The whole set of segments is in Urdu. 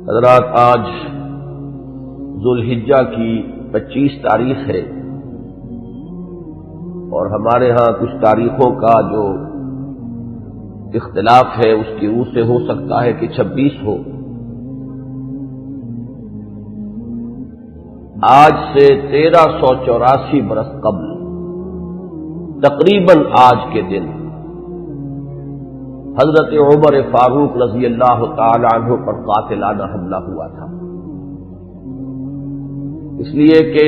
حضرات، آج ذوالحجہ کی 25 تاریخ ہے اور ہمارے ہاں کچھ تاریخوں کا جو اختلاف ہے اس کی روح سے ہو سکتا ہے کہ 26 ہو۔ آج سے 1384 برس قبل تقریباً آج کے دن حضرت عمر فاروق رضی اللہ تعالی عنہ پر قاتلانہ حملہ ہوا تھا، اس لیے کہ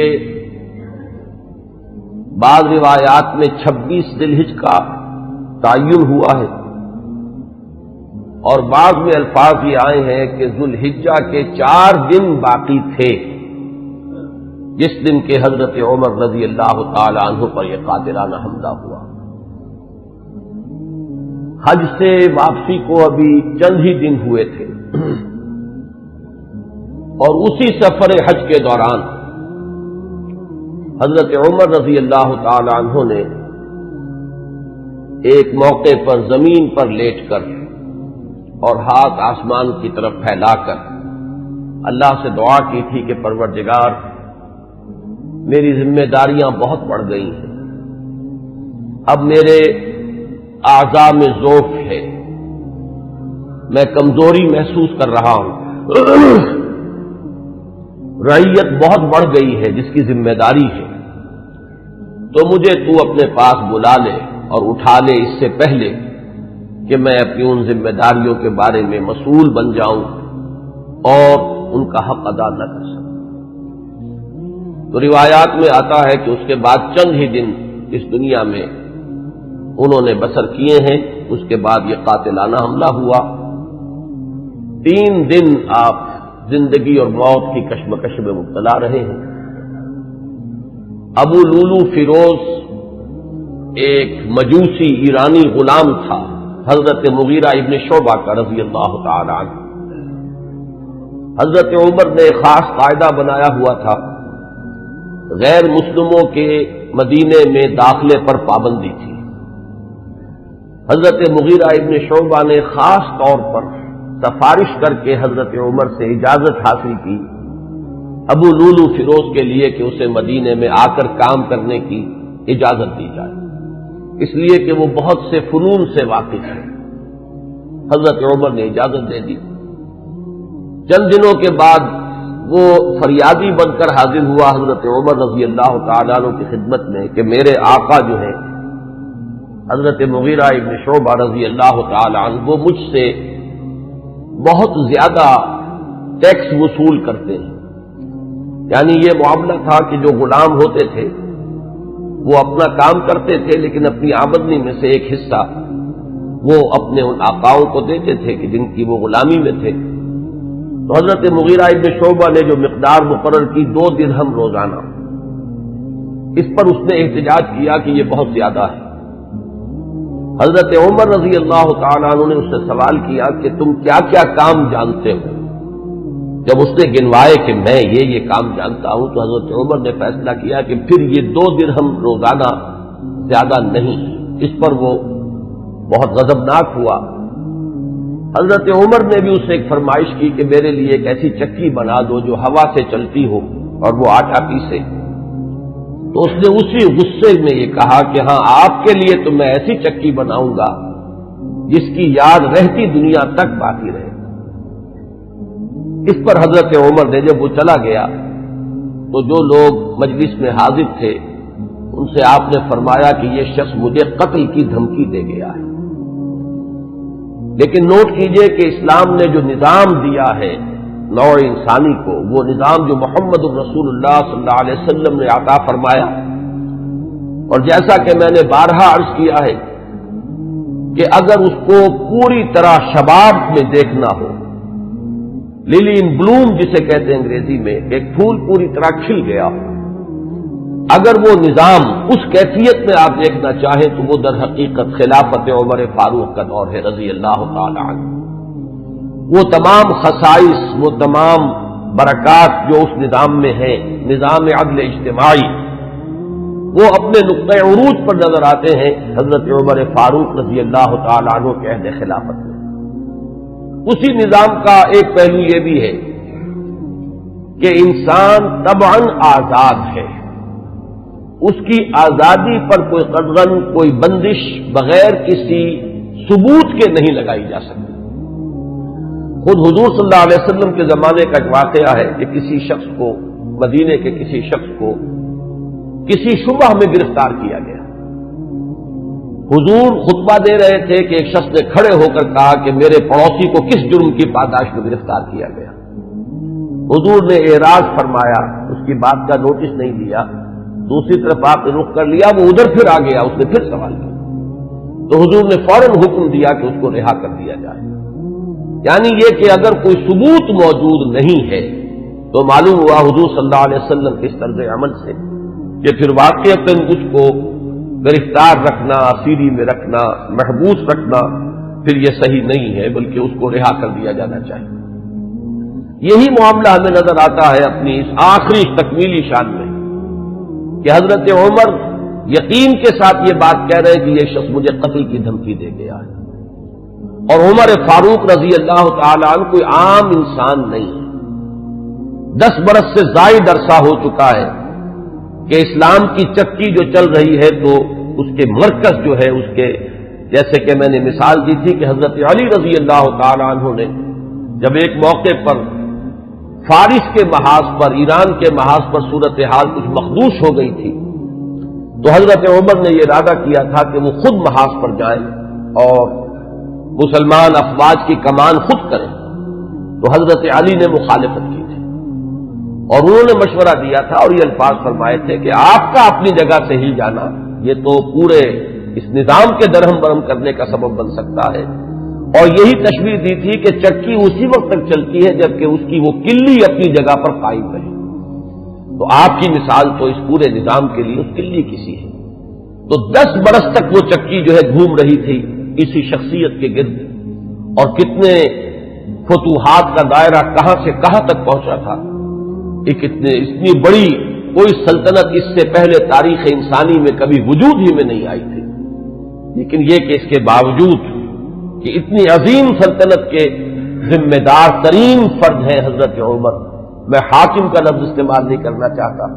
بعض روایات میں 26 ذی الحجہ کا تعین ہوا ہے اور بعض میں الفاظ یہ آئے ہیں کہ ذوالحجہ کے 4 دن باقی تھے جس دن کے حضرت عمر رضی اللہ تعالی عنہ پر یہ قاتلانہ حملہ ہوا۔ حج سے واپسی کو ابھی چند ہی دن ہوئے تھے اور اسی سفر حج کے دوران حضرت عمر رضی اللہ تعالی عنہ نے ایک موقع پر زمین پر لیٹ کر اور ہاتھ آسمان کی طرف پھیلا کر اللہ سے دعا کی تھی کہ پروردگار، میری ذمہ داریاں بہت بڑھ گئی ہیں، اب میرے اعضاء میں ضعف ہے، میں کمزوری محسوس کر رہا ہوں، رعیت بہت بڑھ گئی ہے جس کی ذمہ داری ہے، تو مجھے تو اپنے پاس بلا لے اور اٹھا لے اس سے پہلے کہ میں اپنی ان ذمہ داریوں کے بارے میں مسئول بن جاؤں اور ان کا حق ادا نہ کر سکوں۔ تو روایات میں آتا ہے کہ اس کے بعد چند ہی دن اس دنیا میں انہوں نے بسر کیے ہیں، اس کے بعد یہ قاتلانہ حملہ ہوا۔ 3 دن آپ زندگی اور موت کی کشمکش میں مبتلا رہے ہیں۔ ابو لولو فیروز ایک مجوسی ایرانی غلام تھا حضرت مغیرہ ابن شعبہ کا رضی اللہ تعالی عنہ۔ حضرت عمر نے خاص قاعدہ بنایا ہوا تھا، غیر مسلموں کے مدینے میں داخلے پر پابندی تھی۔ حضرت مغیرہ ابن شعبہ نے خاص طور پر سفارش کر کے حضرت عمر سے اجازت حاصل کی ابو لولو فیروز کے لیے کہ اسے مدینے میں آ کر کام کرنے کی اجازت دی جائے، اس لیے کہ وہ بہت سے فنون سے واقف ہے۔ حضرت عمر نے اجازت دے دی۔ چند دنوں کے بعد وہ فریادی بن کر حاضر ہوا حضرت عمر رضی اللہ تعالیٰ عنہ کی خدمت میں کہ میرے آقا جو ہیں حضرت مغیرہ ابن شعبہ رضی اللہ تعالیٰ عنہ وہ مجھ سے بہت زیادہ ٹیکس وصول کرتے ہیں۔ یعنی یہ معاملہ تھا کہ جو غلام ہوتے تھے وہ اپنا کام کرتے تھے لیکن اپنی آمدنی میں سے ایک حصہ وہ اپنے ان آقاؤں کو دیتے تھے کہ جن کی وہ غلامی میں تھے۔ تو حضرت مغیرہ ابن شعبہ نے جو مقدار مقرر کی 2 درہم روزانہ، اس پر اس نے احتجاج کیا کہ یہ بہت زیادہ ہے۔ حضرت عمر رضی اللہ تعالیٰ عنہ نے اس سے سوال کیا کہ تم کیا کیا کام جانتے ہو؟ جب اس نے گنوائے کہ میں یہ کام جانتا ہوں تو حضرت عمر نے فیصلہ کیا کہ پھر یہ 2 درہم روزانہ زیادہ نہیں۔ اس پر وہ بہت غضبناک ہوا۔ حضرت عمر نے بھی اس سے ایک فرمائش کی کہ میرے لیے ایک ایسی چکی بنا دو جو ہوا سے چلتی ہو اور وہ آٹا پیسے۔ تو اس نے اسی غصے میں یہ کہا کہ ہاں، آپ کے لیے تو میں ایسی چکی بناؤں گا جس کی یاد رہتی دنیا تک باقی رہے۔ اس پر حضرت عمر نے جب وہ چلا گیا تو جو لوگ مجلس میں حاضر تھے ان سے آپ نے فرمایا کہ یہ شخص مجھے قتل کی دھمکی دے گیا ہے۔ لیکن نوٹ کیجئے کہ اسلام نے جو نظام دیا ہے نوع انسانی کو، وہ نظام جو محمد الرسول اللہ صلی اللہ علیہ وسلم نے عطا فرمایا، اور جیسا کہ میں نے بارہا عرض کیا ہے کہ اگر اس کو پوری طرح شباب میں دیکھنا ہو، للی ان بلوم جسے کہتے ہیں انگریزی میں، ایک پھول پوری طرح کھل گیا ہو، اگر وہ نظام اس کیفیت میں آپ دیکھنا چاہیں تو وہ در حقیقت خلافت عمر فاروق کا دور ہے رضی اللہ تعالی عنہ۔ وہ تمام خصائص، وہ تمام برکات جو اس نظام میں ہیں، نظام عدل اجتماعی، وہ اپنے نقطۂ عروج پر نظر آتے ہیں حضرت عمر فاروق رضی اللہ تعالی عنہ کے عہد خلافت میں۔ اسی نظام کا ایک پہلو یہ بھی ہے کہ انسان طبعاً آزاد ہے، اس کی آزادی پر کوئی قدغن، کوئی بندش بغیر کسی ثبوت کے نہیں لگائی جا سکتی۔ خود حضور صلی اللہ علیہ وسلم کے زمانے کا ایک واقعہ ہے کہ کسی شخص کو، مدینے کے کسی شخص کو کسی شبہ میں گرفتار کیا گیا۔ حضور خطبہ دے رہے تھے کہ ایک شخص نے کھڑے ہو کر کہا کہ میرے پڑوسی کو کس جرم کی پاداش میں گرفتار کیا گیا۔ حضور نے اعراض فرمایا، اس کی بات کا نوٹس نہیں لیا، دوسری طرف آپ نے رخ کر لیا، وہ ادھر پھر آ گیا، اس نے پھر سوال کیا تو حضور نے فوراً حکم دیا کہ اس کو رہا کر دیا جائے۔ یعنی یہ کہ اگر کوئی ثبوت موجود نہیں ہے تو معلوم ہوا حضور صلی اللہ علیہ وسلم کے اس طرز عمل سے کہ پھر واقعتاً اس کو گرفتار رکھنا، اسیری میں رکھنا، محبوس رکھنا پھر یہ صحیح نہیں ہے، بلکہ اس کو رہا کر دیا جانا چاہیے۔ یہی معاملہ ہمیں نظر آتا ہے اپنی اس آخری تکمیلی شان میں کہ حضرت عمر یقین کے ساتھ یہ بات کہہ رہے ہیں کہ یہ شخص مجھے قتل کی دھمکی دے گیا ہے، اور عمر فاروق رضی اللہ تعالی عنہ کوئی عام انسان نہیں ہے۔ 10 برس سے زائد عرصہ ہو چکا ہے کہ اسلام کی چکی جو چل رہی ہے تو اس کے مرکز جو ہے، اس کے جیسے کہ میں نے مثال دی تھی کہ حضرت علی رضی اللہ تعالی عنہ نے جب ایک موقع پر فارس کے محاذ پر، ایران کے محاذ پر صورتحال کچھ مخدوش ہو گئی تھی تو حضرت عمر نے یہ ارادہ کیا تھا کہ وہ خود محاذ پر جائیں اور مسلمان افواج کی کمان خود کریں، تو حضرت علی نے مخالفت کی تھی اور انہوں نے مشورہ دیا تھا اور یہ الفاظ فرمائے تھے کہ آپ کا اپنی جگہ سے ہل جانا یہ تو پورے اس نظام کے درہم برہم کرنے کا سبب بن سکتا ہے، اور یہی تشبیہ دی تھی کہ چکی اسی وقت تک چلتی ہے جبکہ اس کی وہ کلی اپنی جگہ پر قائم رہے، تو آپ کی مثال تو اس پورے نظام کے لیے اس کلی کسی ہے۔ تو 10 برس تک وہ چکی جو ہے گھوم رہی تھی اسی شخصیت کے گرد، اور کتنے فتوحات کا دائرہ کہاں سے کہاں تک پہنچا تھا، ایک اتنی بڑی کوئی سلطنت اس سے پہلے تاریخ انسانی میں کبھی وجود ہی میں نہیں آئی تھی، لیکن یہ کہ اس کے باوجود کہ اتنی عظیم سلطنت کے ذمہ دار ترین فرد ہیں حضرت عمر، میں حاکم کا لفظ استعمال نہیں کرنا چاہتا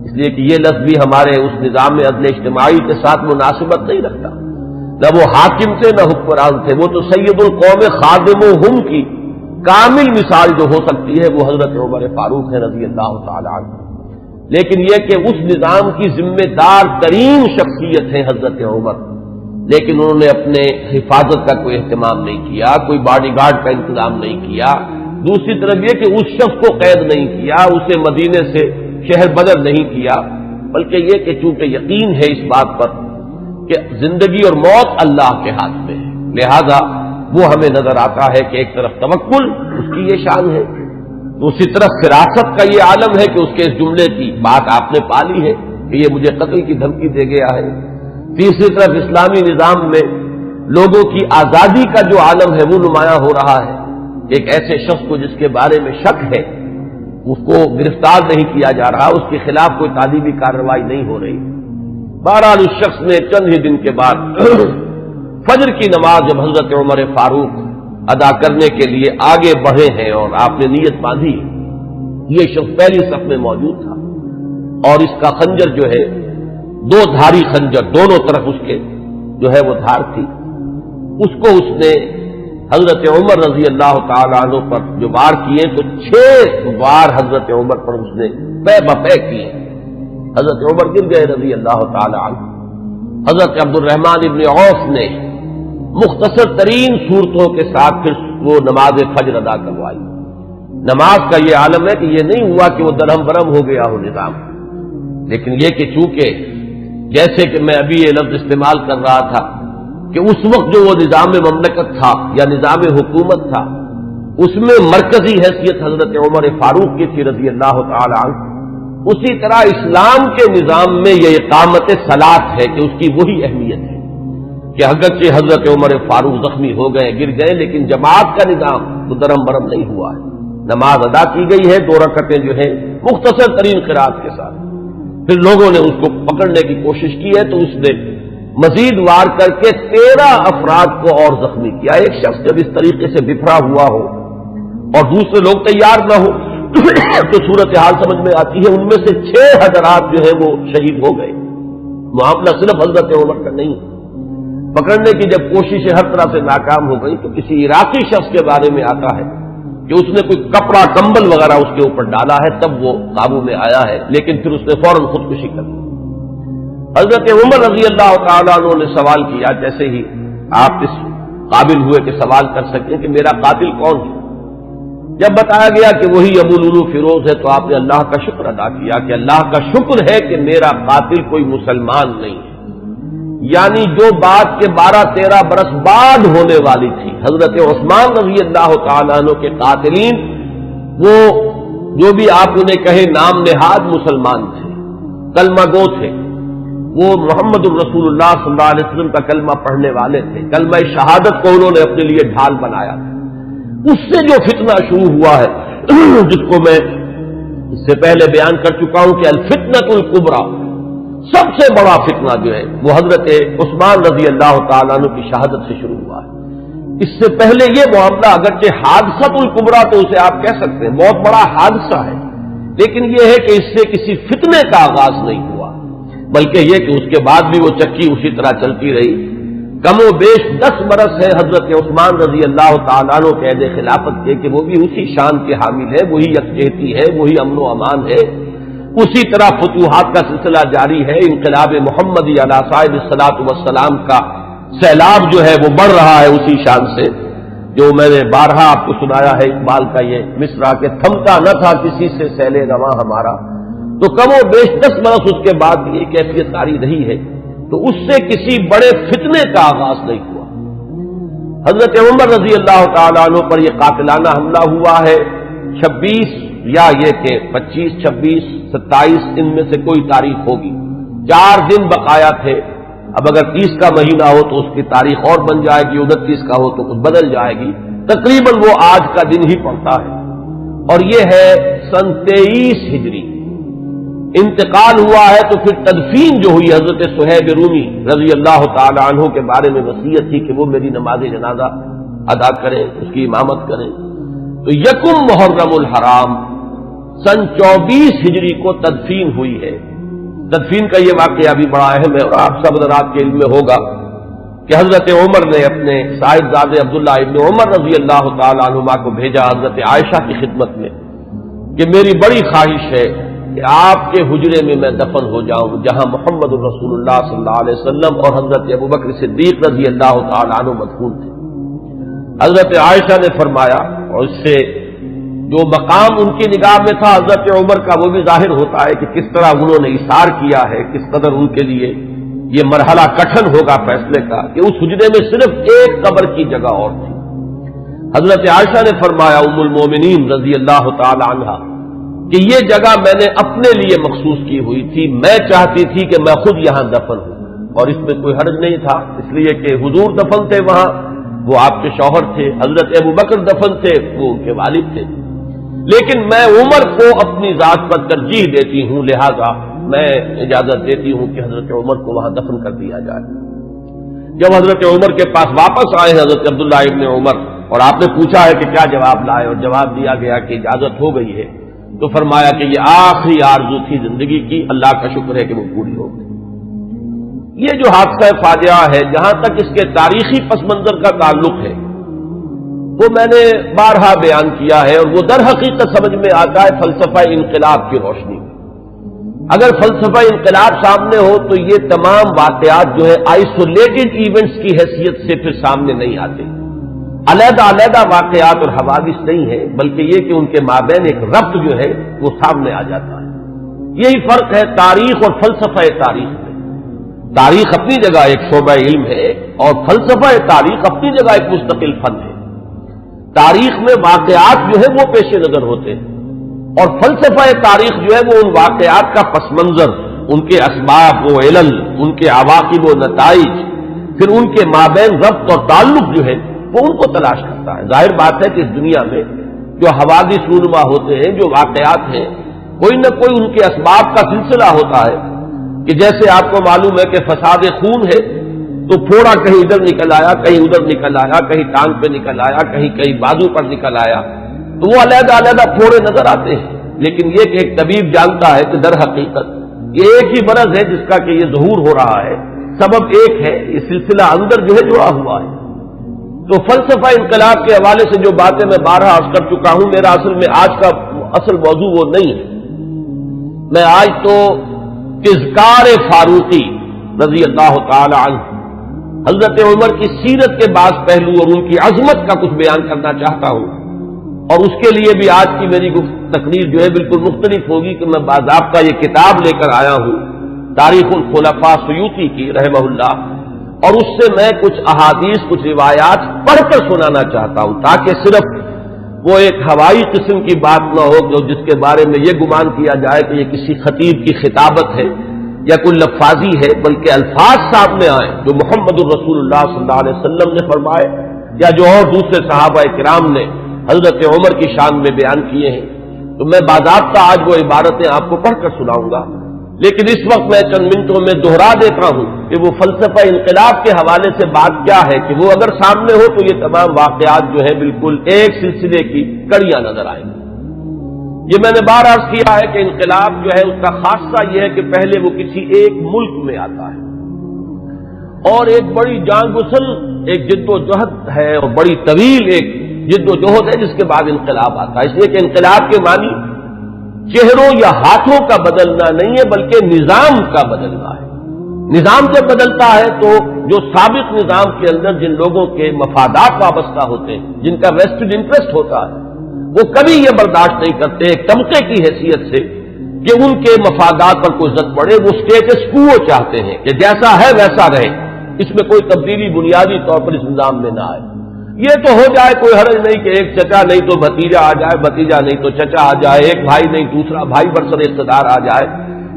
اس لیے کہ یہ لفظ بھی ہمارے اس نظام عدل اجتماعی کے ساتھ مناسبت نہیں رکھتا، نہ وہ حاکم تھے نہ حکمران تھے، وہ تو سید القوم خادمہم کی کامل مثال جو ہو سکتی ہے وہ حضرت عمر فاروق ہے رضی اللہ تعالی عنہ، لیکن یہ کہ اس نظام کی ذمہ دار ترین شخصیت ہے حضرت عمر، لیکن انہوں نے اپنے حفاظت کا کوئی اہتمام نہیں کیا، کوئی باڈی گارڈ کا انتظام نہیں کیا، دوسری طرف یہ کہ اس شخص کو قید نہیں کیا، اسے مدینے سے شہر بدر نہیں کیا، بلکہ یہ کہ چونکہ یقین ہے اس بات پر کہ زندگی اور موت اللہ کے ہاتھ میں ہے، لہذا وہ ہمیں نظر آتا ہے کہ ایک طرف توکل اس کی یہ شان ہے، دوسری طرف فراست کا یہ عالم ہے کہ اس کے اس جملے کی بات آپ نے پالی ہے کہ یہ مجھے قتل کی دھمکی دے گیا ہے، تیسری طرف اسلامی نظام میں لوگوں کی آزادی کا جو عالم ہے وہ نمایاں ہو رہا ہے، ایک ایسے شخص کو جس کے بارے میں شک ہے اس کو گرفتار نہیں کیا جا رہا، اس کے خلاف کوئی تعلیمی کارروائی نہیں ہو رہی۔ بہرحال اس شخص نے چند ہی دن کے بعد فجر کی نماز جب حضرت عمر فاروق ادا کرنے کے لیے آگے بڑھے ہیں اور آپ نے نیت باندھی، یہ شخص پہلی صف میں موجود تھا اور اس کا خنجر جو ہے 2 دھاری خنجر، دونوں طرف اس کے جو ہے وہ دھار تھی، اس کو اس نے حضرت عمر رضی اللہ تعالی عنہ پر جو وار کیے تو 6 وار حضرت عمر پر اس نے پے بپے کیے، حضرت عمر گر گئے رضی اللہ تعالی عنہ۔ حضرت عبد الرحمن ابن عوف نے مختصر ترین صورتوں کے ساتھ پھر وہ نماز فجر ادا کروائی۔ نماز کا یہ عالم ہے کہ یہ نہیں ہوا کہ وہ درہم برہم ہو گیا ہو نظام، لیکن یہ کہ چونکہ جیسے کہ میں ابھی یہ لفظ استعمال کر رہا تھا کہ اس وقت جو وہ نظام مملکت تھا یا نظام حکومت تھا اس میں مرکزی حیثیت حضرت عمر فاروق کی تھی رضی اللہ تعالی عنہ، اسی طرح اسلام کے نظام میں یہ اقامت صلاۃ ہے کہ اس کی وہی اہمیت ہے کہ اگرچہ حضرت عمر فاروق زخمی ہو گئے، گر گئے، لیکن جماعت کا نظام تو درہم برہم نہیں ہوا ہے، نماز ادا کی گئی ہے 2 رکعتیں جو ہیں مختصر ترین قرات کے ساتھ، پھر لوگوں نے اس کو پکڑنے کی کوشش کی ہے تو اس نے مزید وار کر کے 13 افراد کو اور زخمی کیا۔ ایک شخص جب اس طریقے سے بکھرا ہوا ہو اور دوسرے لوگ تیار نہ ہو تو صورتحال سمجھ میں آتی ہے۔ ان میں سے 6 حضرات جو ہے وہ شہید ہو گئے۔ معاملہ صرف حضرت عمر کا نہیں، پکڑنے کی جب کوششیں ہر طرح سے ناکام ہو گئی تو کسی عراقی شخص کے بارے میں آتا ہے کہ اس نے کوئی کپڑا کمبل وغیرہ اس کے اوپر ڈالا ہے، تب وہ قابو میں آیا ہے، لیکن پھر اس نے فوراً خودکشی کر لی۔ حضرت عمر رضی اللہ تعالیٰ عنہ نے سوال کیا، جیسے ہی آپ اس قابل ہوئے کہ سوال کر سکیں کہ میرا قاتل کون ہے، جب بتایا گیا کہ وہی ابو لولو فیروز ہے تو آپ نے اللہ کا شکر ادا کیا کہ اللہ کا شکر ہے کہ میرا قاتل کوئی مسلمان نہیں ہے، یعنی جو بات کے 12-13 برس بعد ہونے والی تھی۔ حضرت عثمان رضی اللہ تعالیٰ عنہ کے قاتلین وہ جو بھی آپ انہیں کہیں نام نہاد مسلمان تھے، کلمہ گو تھے، وہ محمد الرسول اللہ صلی اللہ علیہ وسلم کا کلمہ پڑھنے والے تھے، کلمہ شہادت کو انہوں نے اپنے لیے ڈھال بنایا تھا۔ اس سے جو فتنہ شروع ہوا ہے جس کو میں اس سے پہلے بیان کر چکا ہوں کہ الفتنۃ الکبریٰ، سب سے بڑا فتنہ جو ہے وہ حضرت عثمان رضی اللہ تعالیٰ عنہ کی شہادت سے شروع ہوا ہے۔ اس سے پہلے یہ معاملہ اگرچہ حادثۃ الکبریٰ تو اسے آپ کہہ سکتے ہیں، بہت بڑا حادثہ ہے، لیکن یہ ہے کہ اس سے کسی فتنے کا آغاز نہیں ہوا، بلکہ یہ کہ اس کے بعد بھی وہ چکی اسی طرح چلتی رہی۔ کم و بیش 10 برس ہے حضرت عثمان رضی اللہ تعالیٰ عنہ کے عہد خلافت کے کہ وہ بھی اسی شان کے حامل ہے، وہی یکجہتی ہے، وہی امن و امان ہے، اسی طرح فتوحات کا سلسلہ جاری ہے۔ انقلاب محمدی علی صاحب الصلاۃ والسلام کا سیلاب جو ہے وہ بڑھ رہا ہے اسی شان سے، جو میں نے بارہا آپ کو سنایا ہے اقبال کا یہ مصرع کہ تھمتا نہ تھا کسی سے سیل رواں ہمارا، تو کم و بیش 10 برس اس کے بعد بھی یہ کیفیت جاری رہی ہے، تو اس سے کسی بڑے فتنے کا آغاز نہیں ہوا۔ حضرت عمر رضی اللہ تعالیٰ عنہ پر یہ قاتلانہ حملہ ہوا ہے 26 یا یہ کہ 25، 26، 27 ان میں سے کوئی تاریخ ہوگی، 4 دن بقایا تھے۔ اب اگر 30 کا مہینہ ہو تو اس کی تاریخ اور بن جائے گی، 29 کا ہو تو کچھ بدل جائے گی، تقریباً وہ آج کا دن ہی پڑتا ہے، اور یہ ہے سن 23 ہجری۔ انتقال ہوا ہے تو پھر تدفین جو ہوئی، حضرت صہیب رومی رضی اللہ تعالی عنہ کے بارے میں وصیت تھی کہ وہ میری نماز جنازہ ادا کریں، اس کی امامت کریں، تو یکم محرم الحرام سن 24 ہجری کو تدفین ہوئی ہے۔ تدفین کا یہ واقعہ بھی بڑا اہم ہے، اور آپ سب حضرات کے علم میں ہوگا کہ حضرت عمر نے اپنے صاحبزادے عبداللہ ابن عمر رضی اللہ تعالی عنہما کو بھیجا حضرت عائشہ کی خدمت میں کہ میری بڑی خواہش ہے کہ آپ کے حجرے میں میں دفن ہو جاؤں جہاں محمد الرسول اللہ صلی اللہ علیہ وسلم اور حضرت ابوبکر صدیق رضی اللہ تعالی عنہ مدفون تھے۔ حضرت عائشہ نے فرمایا، اور اس سے جو مقام ان کی نگاہ میں تھا حضرت عمر کا وہ بھی ظاہر ہوتا ہے کہ کس طرح انہوں نے اثار کیا ہے، کس قدر ان کے لیے یہ مرحلہ کٹھن ہوگا فیصلے کا کہ اس حجرے میں صرف ایک قبر کی جگہ اور تھی۔ حضرت عائشہ نے فرمایا ام المومنین رضی اللہ تعالی عنہا کہ یہ جگہ میں نے اپنے لیے مخصوص کی ہوئی تھی، میں چاہتی تھی کہ میں خود یہاں دفن ہوں، اور اس میں کوئی حرج نہیں تھا، اس لیے کہ حضور دفن تھے وہاں، وہ آپ کے شوہر تھے، حضرت ابوبکر دفن تھے، وہ ان کے والد تھے، لیکن میں عمر کو اپنی ذات پر ترجیح دیتی ہوں، لہذا میں اجازت دیتی ہوں کہ حضرت عمر کو وہاں دفن کر دیا جائے۔ جب حضرت عمر کے پاس واپس آئے حضرت عبداللہ ابن عمر، اور آپ نے پوچھا ہے کہ کیا جواب لائے، اور جواب دیا گیا کہ اجازت ہو گئی ہے، تو فرمایا کہ یہ آخری آرزو تھی زندگی کی، اللہ کا شکر ہے کہ وہ پوری ہو گئی۔ یہ جو حادثہ فاجعہ ہے، جہاں تک اس کے تاریخی پس منظر کا تعلق ہے وہ میں نے بارہا بیان کیا ہے، اور وہ در حقیقت سمجھ میں آتا ہے فلسفہ انقلاب کی روشنی میں۔ اگر فلسفہ انقلاب سامنے ہو تو یہ تمام واقعات جو ہے آئسولیٹڈ ایونٹس کی حیثیت سے پھر سامنے نہیں آتے، علیحدہ علیحدہ واقعات اور حوادث نہیں ہے، بلکہ یہ کہ ان کے مابین ایک ربط جو ہے وہ سامنے آ جاتا ہے۔ یہی فرق ہے تاریخ اور فلسفہ تاریخ میں۔ تاریخ اپنی جگہ ایک شعبہ علم ہے، اور فلسفہ تاریخ اپنی جگہ ایک مستقل فن ہے۔ تاریخ میں واقعات جو ہے وہ پیش نظر ہوتے ہیں، اور فلسفہ تاریخ جو ہے وہ ان واقعات کا پس منظر، ان کے اسباب و علل، ان کے عواقب و نتائج، پھر ان کے مابین ربط اور تعلق جو ہے وہ ان کو تلاش کرتا ہے۔ ظاہر بات ہے کہ اس دنیا میں جو حوادث رونما ہوتے ہیں، جو واقعات ہیں، کوئی نہ کوئی ان کے اسباب کا سلسلہ ہوتا ہے، کہ جیسے آپ کو معلوم ہے کہ فساد خون ہے تو پھوڑا کہیں ادھر نکل آیا، کہیں ادھر نکل آیا، کہیں ٹانگ پہ نکل آیا، کہیں بازو پر نکل آیا، تو وہ علیحدہ علیحدہ پھوڑے نظر آتے ہیں، لیکن یہ کہ ایک طبیب جانتا ہے کہ در حقیقت یہ ایک ہی مرض ہے جس کا کہ یہ ظہور ہو رہا ہے، سبب ایک ہے، یہ سلسلہ اندر جو ہے جڑا ہوا ہے۔ تو فلسفہ انقلاب کے حوالے سے جو باتیں میں بارہا عرض کر چکا ہوں، میرا اصل میں آج کا اصل موضوع وہ نہیں ہے۔ میں آج تو اذکار فاروقی رضی اللہ تعالی عنہ، حضرت عمر کی سیرت کے بعض پہلو اور ان کی عظمت کا کچھ بیان کرنا چاہتا ہوں، اور اس کے لیے بھی آج کی میری تقریر جو ہے بالکل مختلف ہوگی کہ میں باضابطہ یہ کتاب لے کر آیا ہوں تاریخ الخلفاء سیوطی کی رحمہ اللہ، اور اس سے میں کچھ احادیث، کچھ روایات پڑھ کر سنانا چاہتا ہوں، تاکہ صرف وہ ایک ہوائی قسم کی بات نہ ہو کہ جس کے بارے میں یہ گمان کیا جائے کہ یہ کسی خطیب کی خطابت ہے یا کوئی لفاظی ہے، بلکہ الفاظ سامنے آئیں جو محمد الرسول اللہ صلی اللہ علیہ وسلم نے فرمائے یا جو اور دوسرے صحابہ کرام نے حضرت عمر کی شان میں بیان کیے ہیں۔ تو میں باضابطہ آج وہ عبارتیں آپ کو پڑھ کر سناؤں گا، لیکن اس وقت میں چند منٹوں میں دوہرا دیتا ہوں کہ وہ فلسفہ انقلاب کے حوالے سے بات کیا ہے، کہ وہ اگر سامنے ہو تو یہ تمام واقعات جو ہے بالکل ایک سلسلے کی کڑیاں نظر آئیں گی۔ یہ میں نے بار عرض کیا ہے کہ انقلاب جو ہے اس کا خاصہ یہ ہے کہ پہلے وہ کسی ایک ملک میں آتا ہے اور ایک بڑی جان گسل ایک جد و جہد ہے اور بڑی طویل ایک جد و جہد ہے جس کے بعد انقلاب آتا ہے۔ اس لیے کہ انقلاب کے معنی چہروں یا ہاتھوں کا بدلنا نہیں ہے بلکہ نظام کا بدلنا ہے۔ نظام جب بدلتا ہے تو جو سابق نظام کے اندر جن لوگوں کے مفادات وابستہ ہوتے ہیں، جن کا ویسٹڈ انٹرسٹ ہوتا ہے، وہ کبھی یہ برداشت نہیں کرتے ایک طبقے کی حیثیت سے کہ ان کے مفادات پر کوئی زد پڑے۔ وہ اسٹیٹس کو چاہتے ہیں کہ جیسا ہے ویسا رہے، اس میں کوئی تبدیلی بنیادی طور پر اس نظام میں نہ آئے۔ یہ تو ہو جائے کوئی حرج نہیں کہ ایک چچا نہیں تو بھتیجا آ جائے، بھتیجا نہیں تو چچا آ جائے، ایک بھائی نہیں دوسرا بھائی برسر اقتدار آ جائے،